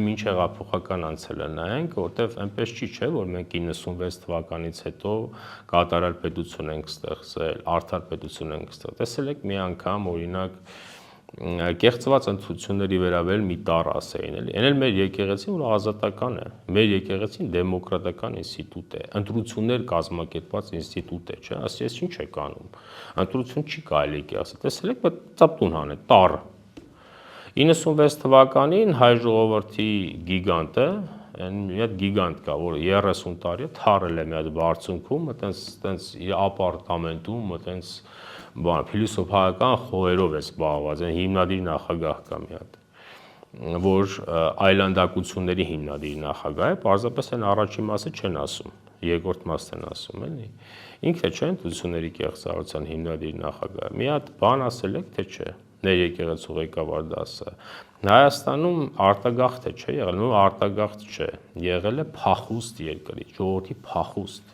մինչ հեղափոխական անցելը նայենք, որտեղ այնպես չի, չէ, որ մենք 96 թվականից հետո կատարյալ պետություն ենք ստեղծել, արդար պետություն ենք ստեղծել։ Տեսել եք մի անգամ օրինակ կեղծված ընտրությունների վերաբերյալ մի տառ ասեին, էլի։ Այն էլ մեր եկեղեցին, որ ազատական է, մեր եկեղեցին դեմոկրատական ինստիտուտ է, ընտրություններ կազմակերպված ինստիտուտ է, չէ՞, ասի ես ինչ եք անում։ Ընտրություն չի կարելի ասել։ Տեսել եք, ծապտուն հանել, տառ։ 96 թվականին հայ ժողովրդի գիգանտը, մի հատ գիգանտ կա, որ 30 տարի է թարել է մի հատ բարձունքում, այտենց ապարտամենտում, այտենց բան, փիլիսոփայական խոհերով է զբաղված, այն հիմնադիր նախագահ կա մի հատ, որ այլանդակությունների հիմնադիր նախագահ է, պարզապես այն առաջի մասը չեն ասում, երկրորդ մասն են ասում, էլի։ Ինքը չէ ընտրությունների կեղծարարության հիմնադիր նախագահ։ Մի հատ բան ասել եք, թե չէ։ Ներ եկեղեցու ղեկավար դասը։ Հայաստանում արտագաղթ է, չէ, եղել, նույն արտագաղթ չէ, եղել է փախուստ երկրի, ժողովրդի փախուստ։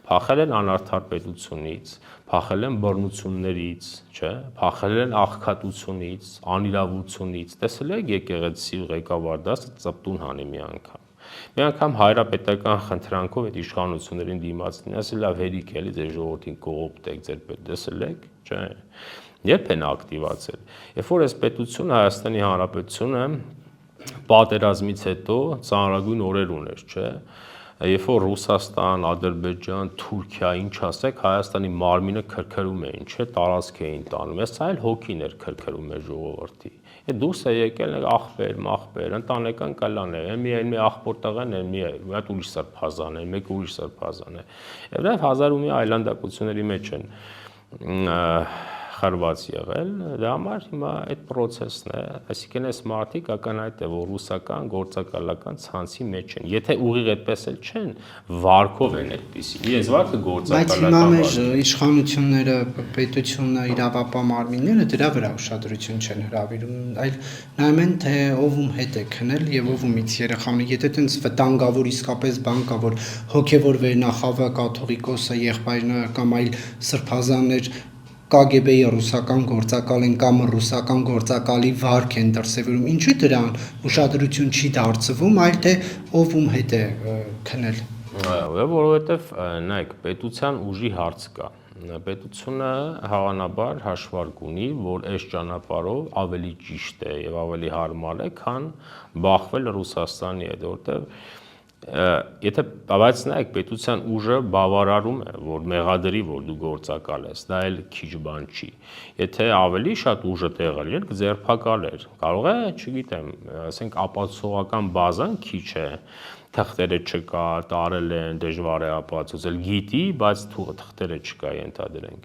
Փախել են անարդար պետությունից, փախել են բռնություններից, չէ, փախել են աղքատությունից, անիրավությունից։ Տեսել եք եկեղեցի ղեկավար դասը ծպտուն հանի մի անգամ։ Մի անգամ հայրապետական խնդրանքով այդ իշխանություններին դիմացին, ասել լավ հերիք էլի ձեր ժողովրդին կողոպտեք, ձեր պետ տեսել եք, չէ։ Երբ են ակտիվացել։ Երբ որ այս պետությունը Հայաստանի Հանրապետությունը պատերազմից հետո ծանրագույն օրեր ուներ, չէ։ Երբ որ Ռուսաստան, Ադրբեջան, Թուրքիա, ինչ ասեք, Հայաստանի մարմինը քրքրում էին, չէ, տարածք էին տանում։ Այս այլ հոգին էր քրքրում մեր ժողովրդի։ Այդ դուրս է եկել աղբեր, մաղբեր, ընտանեկան կլաներ, մի աղբոր տղան, մի հատ ուրիշ սրբազան է, մեկ ուրիշ սրբազան է։ Եվ նաև հազար ու մի այլանդակությունների մեջ են խրված եղել, դա համար հիմա այդ process-ն է, այսինքն այս մարդիկ ակնհայտ է, որ ռուսական գործակալական ցանցի մեջ են։ Եթե ուղիղ այդպես էլ չեն, վարկով են այդպիսի։ Իրենց վարկը գործակալական։ Բայց հիմա մեր իշխանությունները, պետությունը, իրավապահ մարմինները դրա վրա ուշադրություն չեն հրավիրում, այլ նայում են, թե ով ում հետ է քնել եւ ով ումից երեխան։ Եթե տենց վտանգավոր իսկապես բան կա, որ հոգեվոր վերնախավը, կաթողիկոսը, եղբայրը կամ այլ սրբազաններ KGB-ի ռուսական գործակալ են կամ ռուսական գործակալի վարկ են դրսևորում, ինչու դրան ուշադրություն չի դարձվում, այլ թե ով ում հետ է քնել։ Որովհետև նայեք, պետության ուժի հարց կա։ պետությունը հավանաբար հաշվարկ ունի, որ այս ճանապարհով ավելի ճիշտ է եւ ավելի հարմար է, քան բախվել Ռուսաստանի հետ, որտեղ եթե բայց նայեք պետության ուժը բավարարում է, որ մեղադրի, որ դու գործակալ ես, դա էլ քիչ բան չի։ Եթե ավելի շատ ուժը տեղը լիներ, կձերբակալեր։ Կարող է, չգիտեմ, ասենք ապացուցողական բազան քիչ է, թղթերը չկա, տարել են, դժվար է ապացուցել, գիտի, բայց թղթերը չկա, ենթադրենք։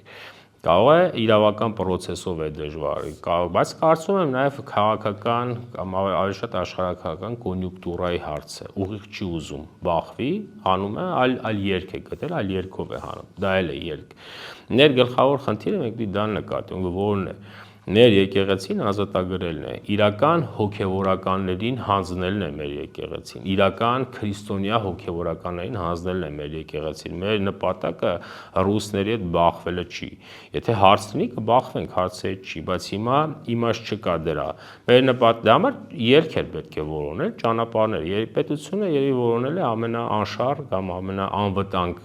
Կարող է իրավական process-ով է դժվար, բայց կարծում եմ նաև քաղաքական կամ ավելի շատ աշխարհակական կոնյունկտուրայի հարց է, ուղիղ չի ուզում բախվի, հանում է, այլ երկ է գտել, այլ երկով է հանում, դա էլ է երկ։ Ներ գլխավոր խնդիրը մենք դա նկատում ենք, որն է, մեր եկեղեցին ազատագրելն է, իրական հոգևորականներին հանձնելն է մեր եկեղեցին, իրական քրիստոնյա հոգևորականներին հանձնելն է մեր եկեղեցին, մեր նպատակը ռուսների հետ բախվելը չի, եթե հարց լինի կբախվենք, հարցը չի, բայց հիմա իմաստ չկա դրա, մեր նպատակը համար երգեր պետք է որոնել, ճանապարհներ, պետությունը երևի որոնել է ամենաանշարժ կամ ամենաանվտանգ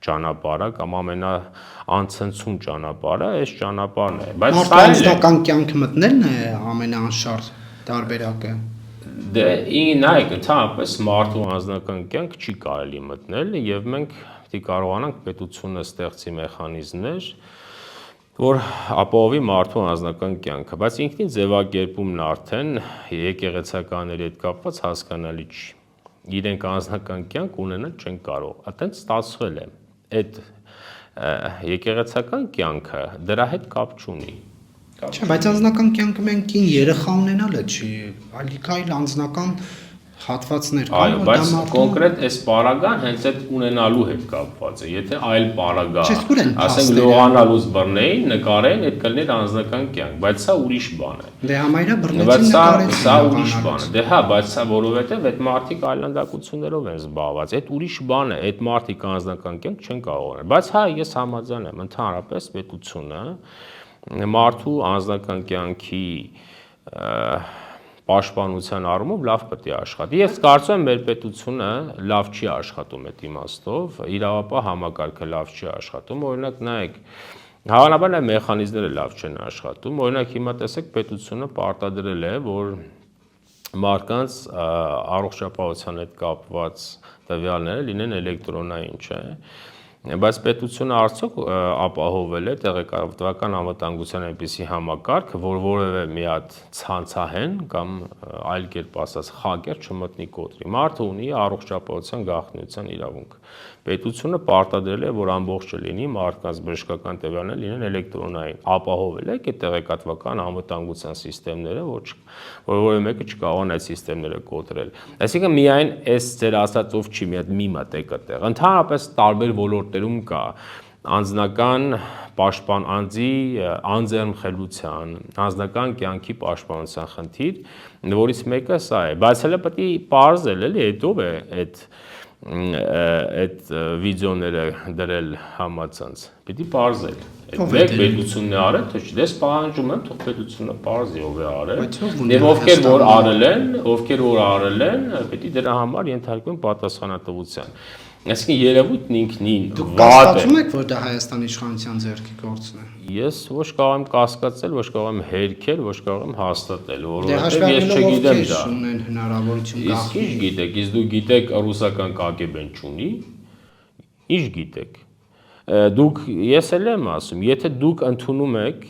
ճանապարհը կամ ամենաանցնցուն ճանապարհը, այս ճանապարհն է, բայց սա անձնական կյանք մտնելն է ամենաանշարժ տարբերակը։ Դե նայեք, ընդհանրապես մարդու անձնական կյանք չի կարելի մտնել եւ մենք պետք է կարողանանք պետությունը ստեղծի մեխանիզմներ, որ ապահովի մարդու անձնական կյանքը, բայց ինքնին ձևակերպումն արդեն եկեղեցականների հետ կապված հասկանալի չի։ Իրենք անձնական կյանք ունենալ չեն կարող, այդտենց ստացվել է, այդ եկեղեցական կյանքը դրա հետ կապ չունի։ Չէ, բայց անձնական կյանքը մենք կին երեխա ունենալը չի, այլ անձնական հատվածներ կան, այո, բայց կոնկրետ այս պարագան հենց այդ ունենալու հետ կապված է, եթե այլ պարագա, ասենք լողանալուց բռնեին, նկարեն, այդ կլներ անձնական կյանք, բայց սա ուրիշ բան է։ Դե համարյա բռնեցին նկարեցին։ Սա ուրիշ բան է։ Դե հա, բայց սա որովհետև այդ մարդիկ այլանդակություններով են զբաղված, այդ ուրիշ բան է, այդ մարդիկ անձնական կյանք չեն կարող ունենալ։ Բայց հա, ես համաձայն եմ, ընդհանրապես պետությունը մարդու անձնական կյանքի պաշտպանության առումով լավ պետք է աշխատի։ Ես կարծում եմ մեր պետությունը լավ չի աշխատում այդ իմաստով, իրավապահ համակարգը լավ չի աշխատում, օրինակ նայեք, հավանաբար այդ մեխանիզմները լավ չեն աշխատում, օրինակ հիմա տեսեք պետությունը պարտադրել է, որ մարդկանց առողջապահության հետ կապված տվյալները լինեն էլեկտրոնային, չէ՞։ Բայց պետությունը արդյոք ապահովել է տեղեկատվական անվտանգության այնպիսի համակարգ, որ որևէ մի հատ ցանցահեն կամ այլ կերպ ասած խակեր չմտնի կոտրի։ Մարդը ունի առողջապահության գաղտնիության իրավունք։ Պետությունը պարտադրել է, որ ամբողջը լինի մարդկանց բժշկական տվյալները լինեն էլեկտրոնային, ապահովել է այդ տեղեկատվական անվտանգության համակարգերը, որ որևէ մեկը չկարողանա այդ համակարգերը կոտրել։ Այսինքն միայն այս ձեր ասածով չի, մի հատ մի մտ է կտեղ։ Ընդհանրապես տարբեր ոլորտներում կա անձնական պաշտպան անձի անձեռնխելության, անձնական կյանքի պաշտպանության խնդիր, որից մեկը սա է, բայց հələ պետք է պարզել էլի, հետո է այդ վիդեոները դրել համացանց, պետք է պարզել, մեկ պետությունն է արել, թե չի, դες պահանջում եմ, թող պետությունը պարզի ով է արել, եւ ովքեր որ արել են, պետք է դրա համար ենթարկվեն պատասխանատվության։ Այսինքն երևույթն ինքնին վատ է։ Դուք կասկածում եք, որ դա Հայաստանի իշխանության ձեռքի գործն է։ Ես ոչ կարող եմ կասկածել, ոչ կարող եմ հերքել, ոչ կարող եմ հաստատել, որովհետև ես չգիտեմ դա։ Ունեն հնարավորություն գաղտնի։ Ինչ գիտեք, իսկ դուք գիտեք ռուսական կագեբեն չունի։ Ինչ գիտեք։ Դուք ես էլ եմ ասում, եթե դուք ընդունում եք,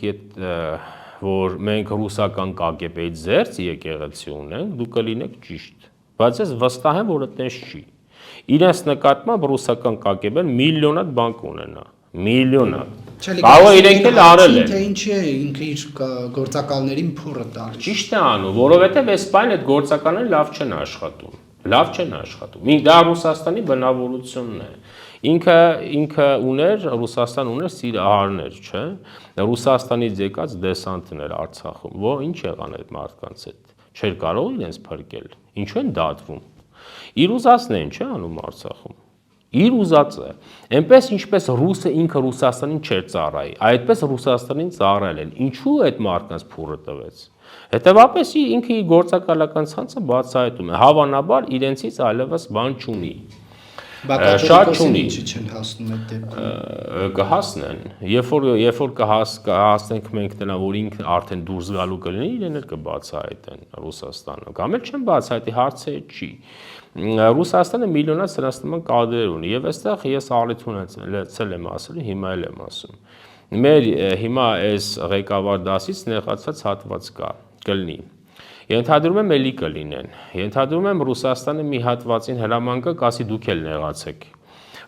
որ մենք ռուսական կագեբեից զերծ եկեղեցի ունենք, դուք կլինեք ճիշտ։ Բայց ես վստահ եմ, որ այդպես չի։ Իրենց նկատմամբ ռուսական կագեբեն միլիոնատ բան կունենա, միլիոնատ։ Կարող է իրենք էլ արել են։ Թե ինչի է ինքը իր գործակալներին փորը տալիս։ Ճիշտ է անում, որովհետև այս բանը այդ գործականները լավ չեն աշխատում։ Լավ չեն աշխատում։ Դա Ռուսաստանի բնավորությունն է։ Ինքը ուներ, Ռուսաստան ուներ սիրահարներ, չէ՞։ Ռուսաստանից եկած դեսանտներ Արցախում, որ ինչ եղան այդ մարդկանց հետ։ Չէր կարող իրենց փրկել։ Ինչու են դատվում։ Իր ուզածն են, չէ՞ անում Արցախում։ Իր ուզածը, այնպես ինչպես ռուսը ինքը Ռուսաստանին չէր ծառայի, այդպես Ռուսաստանին ծառայել են։ Ինչու այդ մարդկանց փուրը տվեց։ Հետևաբար ինքը իր գործակալական ցանցը բացահայտում է, հավանաբար իրենցից այլևս բան չունի։ Բակաչորիկոսին ինչի չեն հասնում այդ դեպքում։ Կհասնեն, երբ որ կհասնենք մենք դրա, որ ինքն արդեն դուրս գալու կլինի, իրեն էլ կբացահայտեն Ռուսաստանը, կամ էլ չեն բացահայտի, հարցը չի։ Ռուսաստանը միլիոնաց սրանց նման կադրեր ունի, եւ այստեղ ես առիթ ունեցել եմ ասել, հիմա էլ եմ ասում։ Մեր հիմա այս ղեկավար դասից նեղացած հատված կլինի։ Ենթադրում եմ էլի կլինեն։ Ենթադրում եմ Ռուսաստանը մի հատվածին հրաման կասի դուք էլ նեղացեք։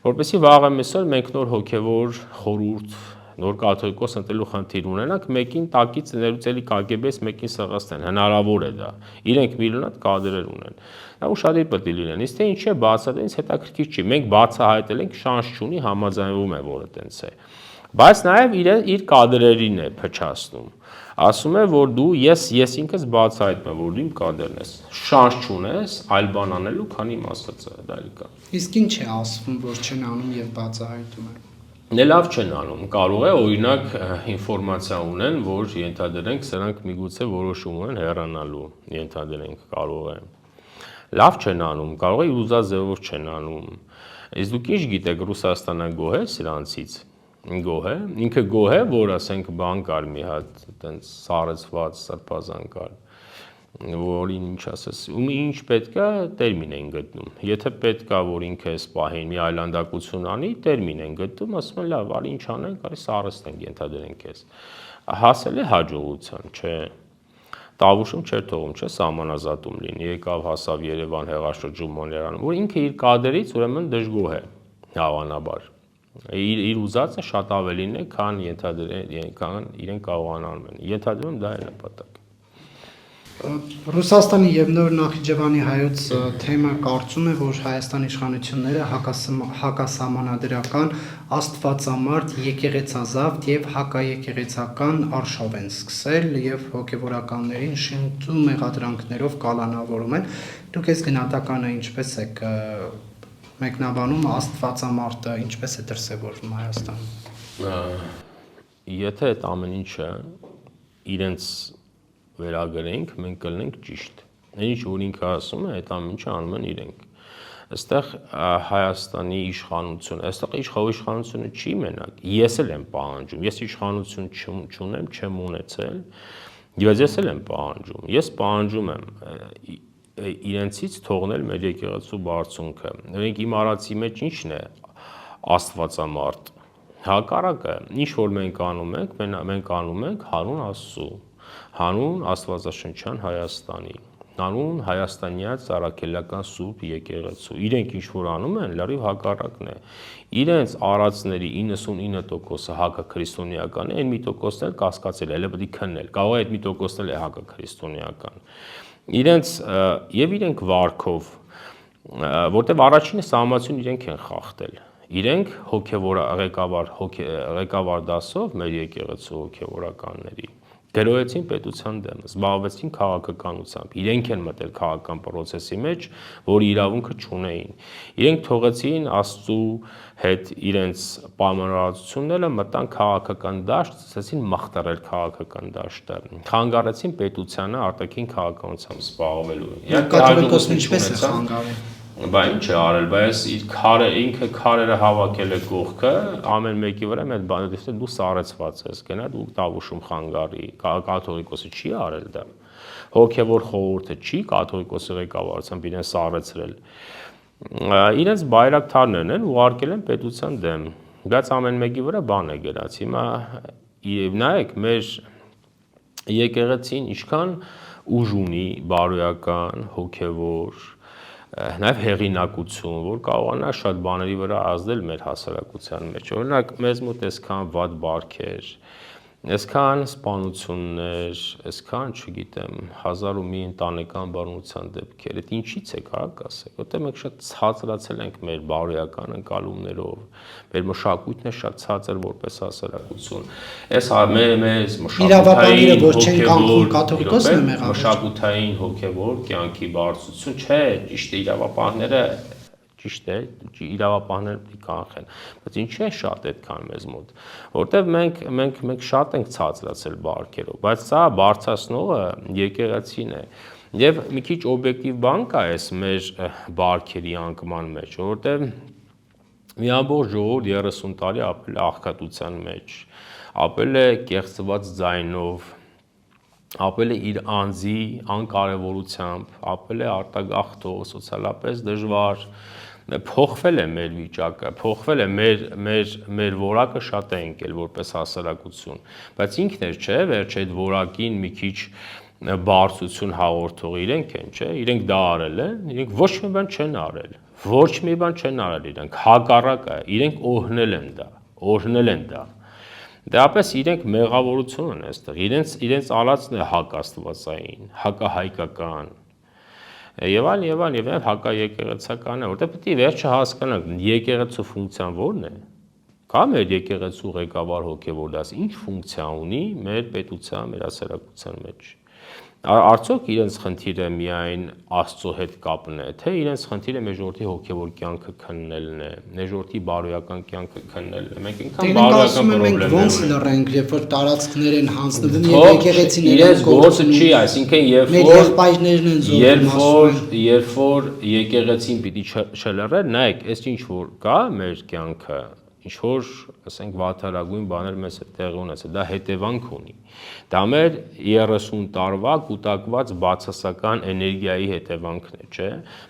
Որպեսզի վաղը մեսօր մենք նոր հոգևոր խորհուրդ, նոր կաթողիկոս ընտրելու խնդիր ունենանք, մեկին տակից ներուծելի KGB-ից մեկին սղացնեն, հնարավոր է դա։ Իրենք միլիոնատ կադրեր ունեն։ Դա ուշադիր պետք է լինեն։ Իսկ թե ինչի է բացատրել, ինձ հետաքրքիր չի։ Մենք բացահայտել ենք, շանս չունի, համաձայնվում է, որ այդպես է։ Բայց նաև իր կադրերին է փչացնում։ Ասում է, որ դու ես ինքս բացահայտում եմ, որ դու իմ կադրն ես։ Շանս չունես այլ բան անելու, քանի ասած է, դա էլ կա։ Իսկ ինչ է ասվում, որ չեն անում եւ բացահայտում են։ Դե լավ չեն անում։ Կարող է օրինակ ինֆորմացիա ունեն, որ ենթադրենք սրանք միգուցե որոշում ունեն հեռանալու, ենթադրենք կարող է։ Լավ չեն անում, կարող է ուզած ձևով չեն անում։ Իսկ դուք ինչ գիտեք, Ռուսաստանը գոհ է սրանցից։ Գոհ է, ինքը գոհ է, որ ասենք բան կար մի հատ այտենց սարեցված սրբազան կար, որին ինչ ասես, ու ինչ պետք է տերմին են գտնում։ Եթե պետք է որ ինքը այս պահին մի այլանդակություն անի, տերմին են գտնում, ասում են լավ, արի ինչ անենք, արի սարեցնենք, ենթադրենք քեզ։ Հասել է հաջողության, չէ։ Տավուշում չէր թողում, չէ, սահմանազատում լինի, եկավ հասավ Երևան հեղաշրջում Մոներան, որ ինքը իր կադրից ուրեմն դժգոհ է, հավանաբար։ Իր ուզածը շատ ավելին է, քան իրեն կարողանանում են։ Ենթադրում դա է նպատակը։ Ռուսաստանի եւ նոր Նախիջևանի հայոց թեմը կարծում է, որ Հայաստանի իշխանությունները հակասահմանադրական աստվածամարդ եկեղեցազավդ եւ հակաեկեղեցական արշավ են սկսել եւ հոգեվորականներին շինծու մեղադրանքներով կալանավորում են։ Դուք այս գնահատականը ինչպես եք մեկնաբանում, աստվածամարտը ինչպես է դրսևորվում Հայաստանում։ Եթե այդ ամեն ինչը իրենց վերագրենք, մենք կլինենք ճիշտ։ Այն ինչ որ ինքը ասում է, այդ ամեն ինչը անում են իրենք։ Այստեղ Հայաստանի իշխանությունը, այստեղ իշխանությունը չի մենակ։ Ես էլ եմ պահանջում, ես իշխանություն չունեմ, չեմ ունեցել, եւ ես էլ եմ պահանջում։ Ես պահանջում եմ իրենցից թողնել մեր եկեղեցու բարձունքը։ Մենք իմ արածի մեջ ի՞նչն է աստվածամարդ։ Հակառակը, ինչ որ մենք անում ենք, մենք անում ենք հանուն Աստծո, հանուն Աստվածաշնչյան Հայաստանի, հանուն հայաստանյաց առաքելական սուրբ եկեղեցու։ Իրենք ինչ որ անում են, լրիվ հակառակն է։ Իրենց արածների 99%-ը հակաքրիստոնեական է, այն մի տոկոսն էլ կասկածել է, հələ պետք է քննել։ Կարող է այդ մի տոկոսն էլ է հակաքրիստոնեական։ Իրենք վարքով, որտեղ առաջինը սահմանություն իրենք են խախտել։ Իրենք ղեկավար դասով մեր եկեղեցու հոգևորականների դերոյեցին պետության դեմ, զբաղվեցին քաղաքականությամբ, իրենք են մտել քաղաքական process-ի մեջ, որի իրավունքը չունեին։ Իրենք թողեցին Աստծու հետ իրենց պայմանավորվածությունները, մտան քաղաքական դաշտ, սկսեցին մխտարել քաղաքական դաշտը, խանգարեցին պետությանը արտաքին քաղաքականությամբ զբաղվելու։ Կաթողիկոսն ինչպես է խանգարել։ Բա ինչ է արել, բայց ինքը քարերը հավաքել է կողքը, ամեն մեկի վրա այդ բանը դու սարեցված ես, գնա դու տավուշում խանգարի, կաթողիկոսը չի արել դա։ Հոգևոր խորհուրդը չի կաթողիկոսի ղեկավարությամբ իրեն սարեցրել։ Իրենց բայրակթարներն են ուղարկել են պետության դեմ, բայց ամեն մեկի վրա բան է գրած։ Հիմա նայեք մեր եկեղեցին ինչքան ուժ ունի բարոյական, հոգևոր, նաև հեղինակություն, որ կարողանա շատ բաների վրա ազդել մեր հասարակության մեջ։ Օրինակ, մեզ մոտ այսքան վատ բարքեր, այսքան սպանություններ, այսքան, չգիտեմ, 1001 ընտանեկան բռնության դեպքեր, այդ ինչից է կարաք ասեք, որտեղ մենք շատ ցածրացել ենք մեր բարոյական ընկալումներով, մեր մշակույթն է շատ ցածր որպես հասարակություն։ Այս մեզ մշակութային կաթողիկոսն է մշակութային հոգևոր կյանքի բարձրություն չէ, ճիշտ է իրավապահները ճիշտ է, իրավապահները պետք է կանխեն, բայց ինչի է շատ այդքան մեզ մոտ, որտեվ մենք շատ ենք ցածրացել բարքերով, բայց սա բարձրացնողը եկեղեցին է, եւ մի քիչ օբյեկտիվ բան կա այս մեր բարքերի անկման մեջ, որտեվ մի ամբողջ ժողովուրդ 30 տարի ապրել է աղքատության մեջ, ապրել է կեղծված ձայնով, ապրել է իր անձի անկարևորությամբ, ապրել է արտագաղթող, սոցիալապես դժվար, փոխվել է մեր վիճակը, փոխվել է մեր որակը շատ է ընկել որպես հասարակություն, բայց ինքն էր, չէ, վերջ այդ որակին մի քիչ բարձրություն հաղորդող իրենք են, չէ, իրենք դա արել են, իրենք ոչ մի բան չեն արել, ոչ մի բան չեն արել իրենք, հակառակը, իրենք օրհնել են դա, դեպս իրենք մեղավորություն են այստեղ, իրենց արածն է հակաստվածային, հակահայկական, եւ այլն, հակաեկեղեցական է, որտեղ պետք է վերջը հասկանանք, եկեղեցու ֆունկցիան ո՞րն է, կա մեր եկեղեցու ղեկավար հոգևոր դաս, ինչ ֆունկցիա ունի մեր պետության, մեր հասարակության մեջ, արդյոք իրենց խնդիրը միայն Աստծո հետ կապն է, թե իրենց խնդիրը մեր ժողովրդի հոգևոր կյանքը քննելն է, մեր ժողովրդի բարոյական կյանքը քննելն է, մենք ինքան բարոյական պրոբլեմներ ունենք, ոնց լռենք, երբ որ տարածքներ են հանձնվում եւ եկեղեցիները իրենց գործը չի, այսինքն երբ որ եկեղեցին պիտի չլռեր, նայեք, այս ինչ որ կա մեր կյանքը, ինչ որ, ասենք, վատթարագույն բաներ մեզ հետ տեղի ունեցել, դա հետևանք ունի։ Դա մեր 30 տարվա կուտակված բացասական էներգիայի հետևանքն է, չէ։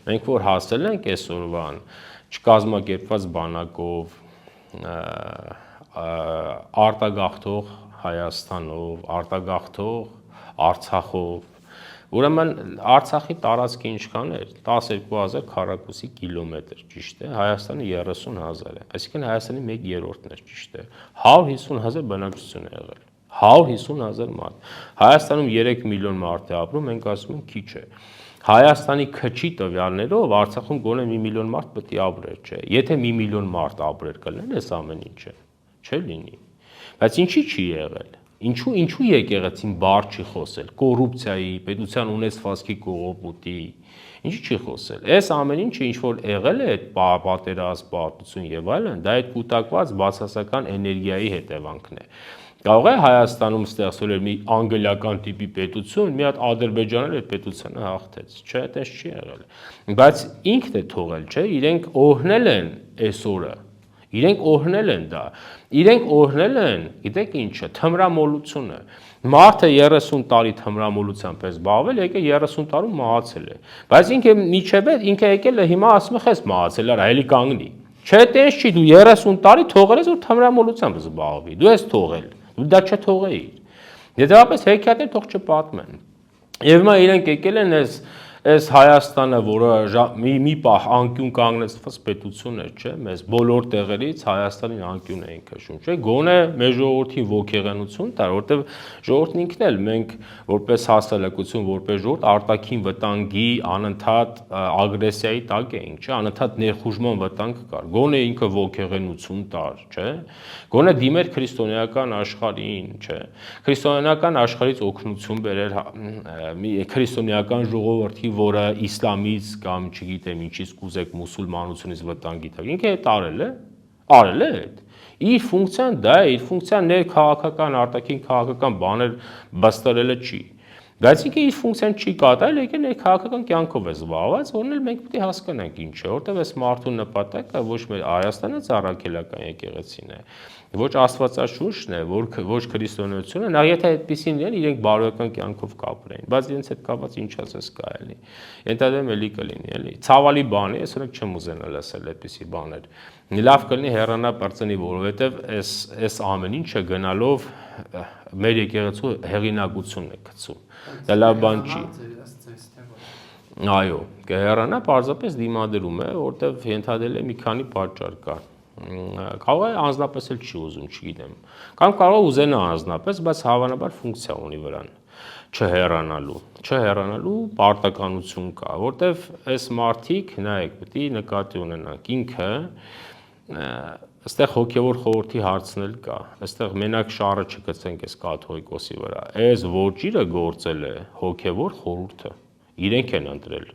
Մենք որ հասել ենք այսօրվան, չկազմակերպված բանակով, արտագաղթող Հայաստանով, արտագաղթող Արցախով, ուրեմն Արցախի տարածքը ինչքան էր, 12,000 քառակուսի կիլոմետր, ճիշտ է, Հայաստանը 30,000 է, այսինքն Հայաստանի 1/3-ն է, ճիշտ է, 150,000 բնակչություն է եղել, 150,000 մարդ, Հայաստանում 3 միլիոն մարդ է ապրում, մենք ասում ենք քիչ է, Հայաստանի քչի տվյալներով Արցախում գոնե 1 միլիոն մարդ պետք է ապրեր, չէ, եթե 1 միլիոն մարդ ապրեր կլներ այս ամեն ինչը, չէ լինի, բայց ինչի չի եղել, Ինչու եկեղեցին բառ չի խոսել, կոռուպցիայի, պետության ունեցվածքի կողոպուտի, ինչի չի խոսել, այս ամեն ինչը ինչ որ եղել է այդ պատերազմ, պարտություն եւ այլն, դա այդ կուտակված բացասական էներգիայի հետևանքն է։ Կարող է Հայաստանում ստեղծվել մի անգլիական տիպի պետություն, մի հատ Ադրբեջանը այդ պետությանը հաղթեց, չէ, այդպես չի եղել։ Բայց ինքն է թողել, չէ, իրենք օրհնել են այսօրը։ Իրենք օրհնել են դա, իրենք օրհնել են, գիտեք ինչը, թմրամոլությունը, մարդը 30 տարի թմրամոլությամբ է զբաղվել, եկել 30 տարում մահացել է, բայց ինքը եկել է հիմա ասում է խես մահացել, արա էլի կանգնի, չէ տես չի, դու 30 տարի թողել ես, որ թմրամոլությամբ զբաղվի, դու ես թողել, դու դա չթողեիր, դեպապես հեքիաթներ թող չպատմեն, եւ հիմա իրենք եկել են այս Հայաստանը, որը մի պահ անկյուն կանգնեցված պետություն էր, չէ, մեզ բոլոր տեղերից Հայաստանին անկյուն էին քշում, չէ, գոնե մեր ժողովրդին ոգեղենություն տար, որտեղ ժողովրդն ինքն էլ մենք որպես հասարակություն, որպես ժողովուրդ արտաքին վտանգի անընդհատ ագրեսիայի տակ էինք, չէ, անընդհատ ներխուժման վտանգ կար, գոնե ինքը ոգեղենություն տար, չէ, գոնե դիմեր քրիստոնեական աշխարհին, չէ, քրիստոնեական աշխարհից օգնություն բերեր մի քրիստոնեական ժողովրդի որը իսլամից կամ չգիտեմ ինչից կուզեք մուսուլմանությունից վտանգի տակ, ինքը այդ արել է այդ, իր ֆունկցիան դա է, իր ֆունկցիան ներքաղաքական, արտաքին քաղաքական բաներ բստրելը չի, բայց ինքը իր ֆունկցիան չի կատարել, եկել ներքաղաքական կյանքով է զբաղված, որն էլ մենք պետք է հասկանանք ինչ է, որտեղ այս մարդու նպատակը ոչ մեր Հայաստանը ծառայելական եկեղեցին է, ոչ աստվածաշունչն է, ոչ քրիստոնեությունը, նա եթե այդպեսին լինեն, իրենք բարոյական կյանքով կապրեին, բայց իրենց հետ կապված ինչ ասես կա էլի։ Ենթադրեմ էլի կլինի, էլի։ Ցավալի բան է, ես օրենք չեմ ուզենա լսել այդպիսի բաներ։ Լավ կլինի հեռանա բրծնի, որովհետև այս ամեն ինչը գնալով մեր եկեղեցու հեղինակությունն է գցում։ Դա լավ բան չի։ Այո, կհեռանա պարզապես դիմադրում է, որտեղ ենթադրել է մի քանի պատճառ կա։ Կարող է անձնապես էլ չի ուզում, չգիտեմ։ Կամ կարող է ուզենա անձնապես, բայց հավանաբար ֆունկցիա ունի վրան չհեռանալու պարտականություն կա, որտեվ այս մարդիկ, նայեք, պետք է նկատի ունենանք, ինքը այստեղ հոգևոր խորհրդի հարցն էլ կա, այստեղ մենակ շառը չգցենք այս կաթողիկոսի վրա, այս ոճիրը գործել է հոգևոր խորհուրդը, իրենք են ընտրել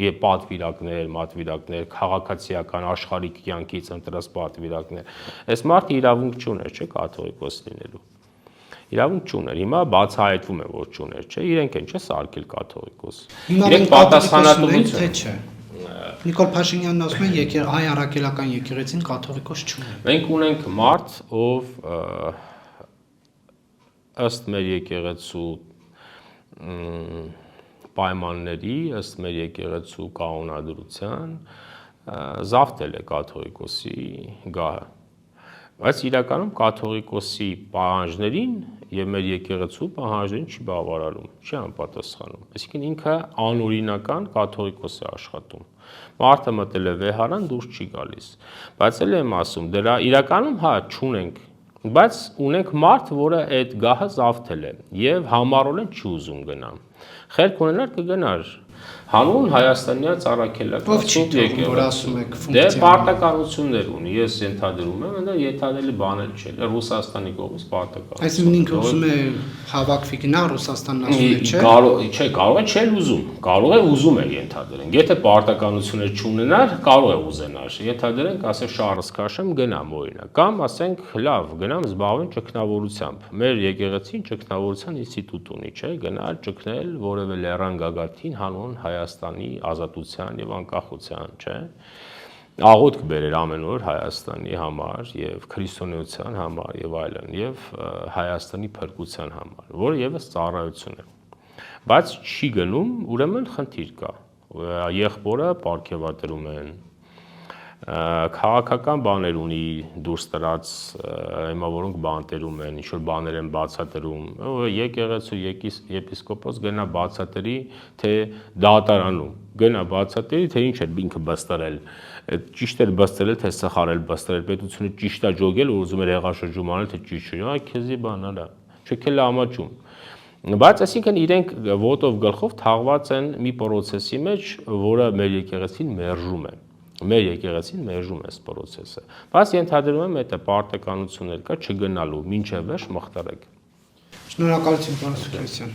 եւ պատվիրակներ, քաղաքացիական աշխարհիկ կյանքից ընտրած պատվիրակներ։ Այս մարդը իրավունք չուներ, չէ, կաթողիկոս լինելու։ Իրավունք չուներ։ Հիմա բացահայտվում է, որ չուներ, չէ, իրենք են չէ սարքել կաթողիկոս։ Իրենք պատասխանատվություն, թե չէ։ Նիկոլ Փաշինյանն ասում է հայ առաքելական եկեղեցին կաթողիկոս չունի։ Մենք ունենք մարդ, ով ըստ մեր եկեղեցու պայմանների, ըստ մեր եկեղեցու կանոնադրության զավթել է կաթողիկոսի գահը։ Բայց իրականում կաթողիկոսի պահանջներին եւ մեր եկեղեցու պահանջներին չի բավարարում, չի անպատասխանում։ Այսինքն ինքը անօրինական կաթողիկոս է աշխատում։ Մարդը մտել է վեհարան, դուրս չի գալիս։ Բայց էլ եմ ասում, դրա իրականում հա չունենք, բայց ունենք մարդ, որը այդ գահը զավթել է եւ համառորեն չի ուզում գնա։ Խելք ունենար կգնար հանուն Հայաստանյան առաքելական սուրբ եկեղեցու։ Դե պարտականություններ ունի, ես ենթադրում եմ, դա ենթադրելի բան էլ չէ, Ռուսաստանի կողմից պարտականություն։ Այսինքն ինքը ուզում է հավաքվի գնա Ռուսաստանն ասում է, չէ՞։ Չէ, կարող է չէ ուզում, կարող է ուզում է ենթադրենք։ Եթե պարտականություններ չունենար, կարող է ուզենար։ Ենթադրենք, ասենք Շարլս Քաշեմ գնամ օրինակ, կամ ասենք լավ, գնամ զբաղվեմ ճգնավորությամբ։ Մեր եկեղեցին ճգնավորության ինստիտուտ ունի, չէ՞, գնալ ճգնել որևէ լեռան գագաթին հանուն Հայաստանի ազատության եւ անկախության, չէ՞։ Աղոթք բերեր ամեն օր Հայաստանի համար եւ քրիստոնեության համար եւ այլն եւ Հայաստանի փրկության համար, որը եւս ծառայություն է։ Բայց չի գնում, ուրեմն խնդիր կա։ Եղբորը պարգևատրում են, քաղաքական բաներ ունի դուրս տրած, հիմա որոնք բանտերում են, ինչ որ բաներ են բացատրում, եկեղեցու եպիսկոպոս գնա բացատրի, թե դատարանում, գնա բացատրի, թե ինչ է ինքը բստրել, ճիշտ էր բստրել, թե սխալ բստրել, պետությունը ճիշտ է ջոգել, որ ուզում էր հեղաշրջում անել, թե ճիշտ չէ, այ քեզի բան արա, չքել ամաչում։ Բայց այսինքն իրենք ոտով գլխով թաղված են մի պրոցեսի մեջ, որը մեր եկեղեցին մերժում է։ Մեր եկեղեցին մերժում է այս պրոցեսը։ Բայց ենթադրում եմ, այդ պարտականություններ կա չգնալու, մինչև վերջ մխտարեք։ Շնորհակալություն, պարոն Սուքրասյան։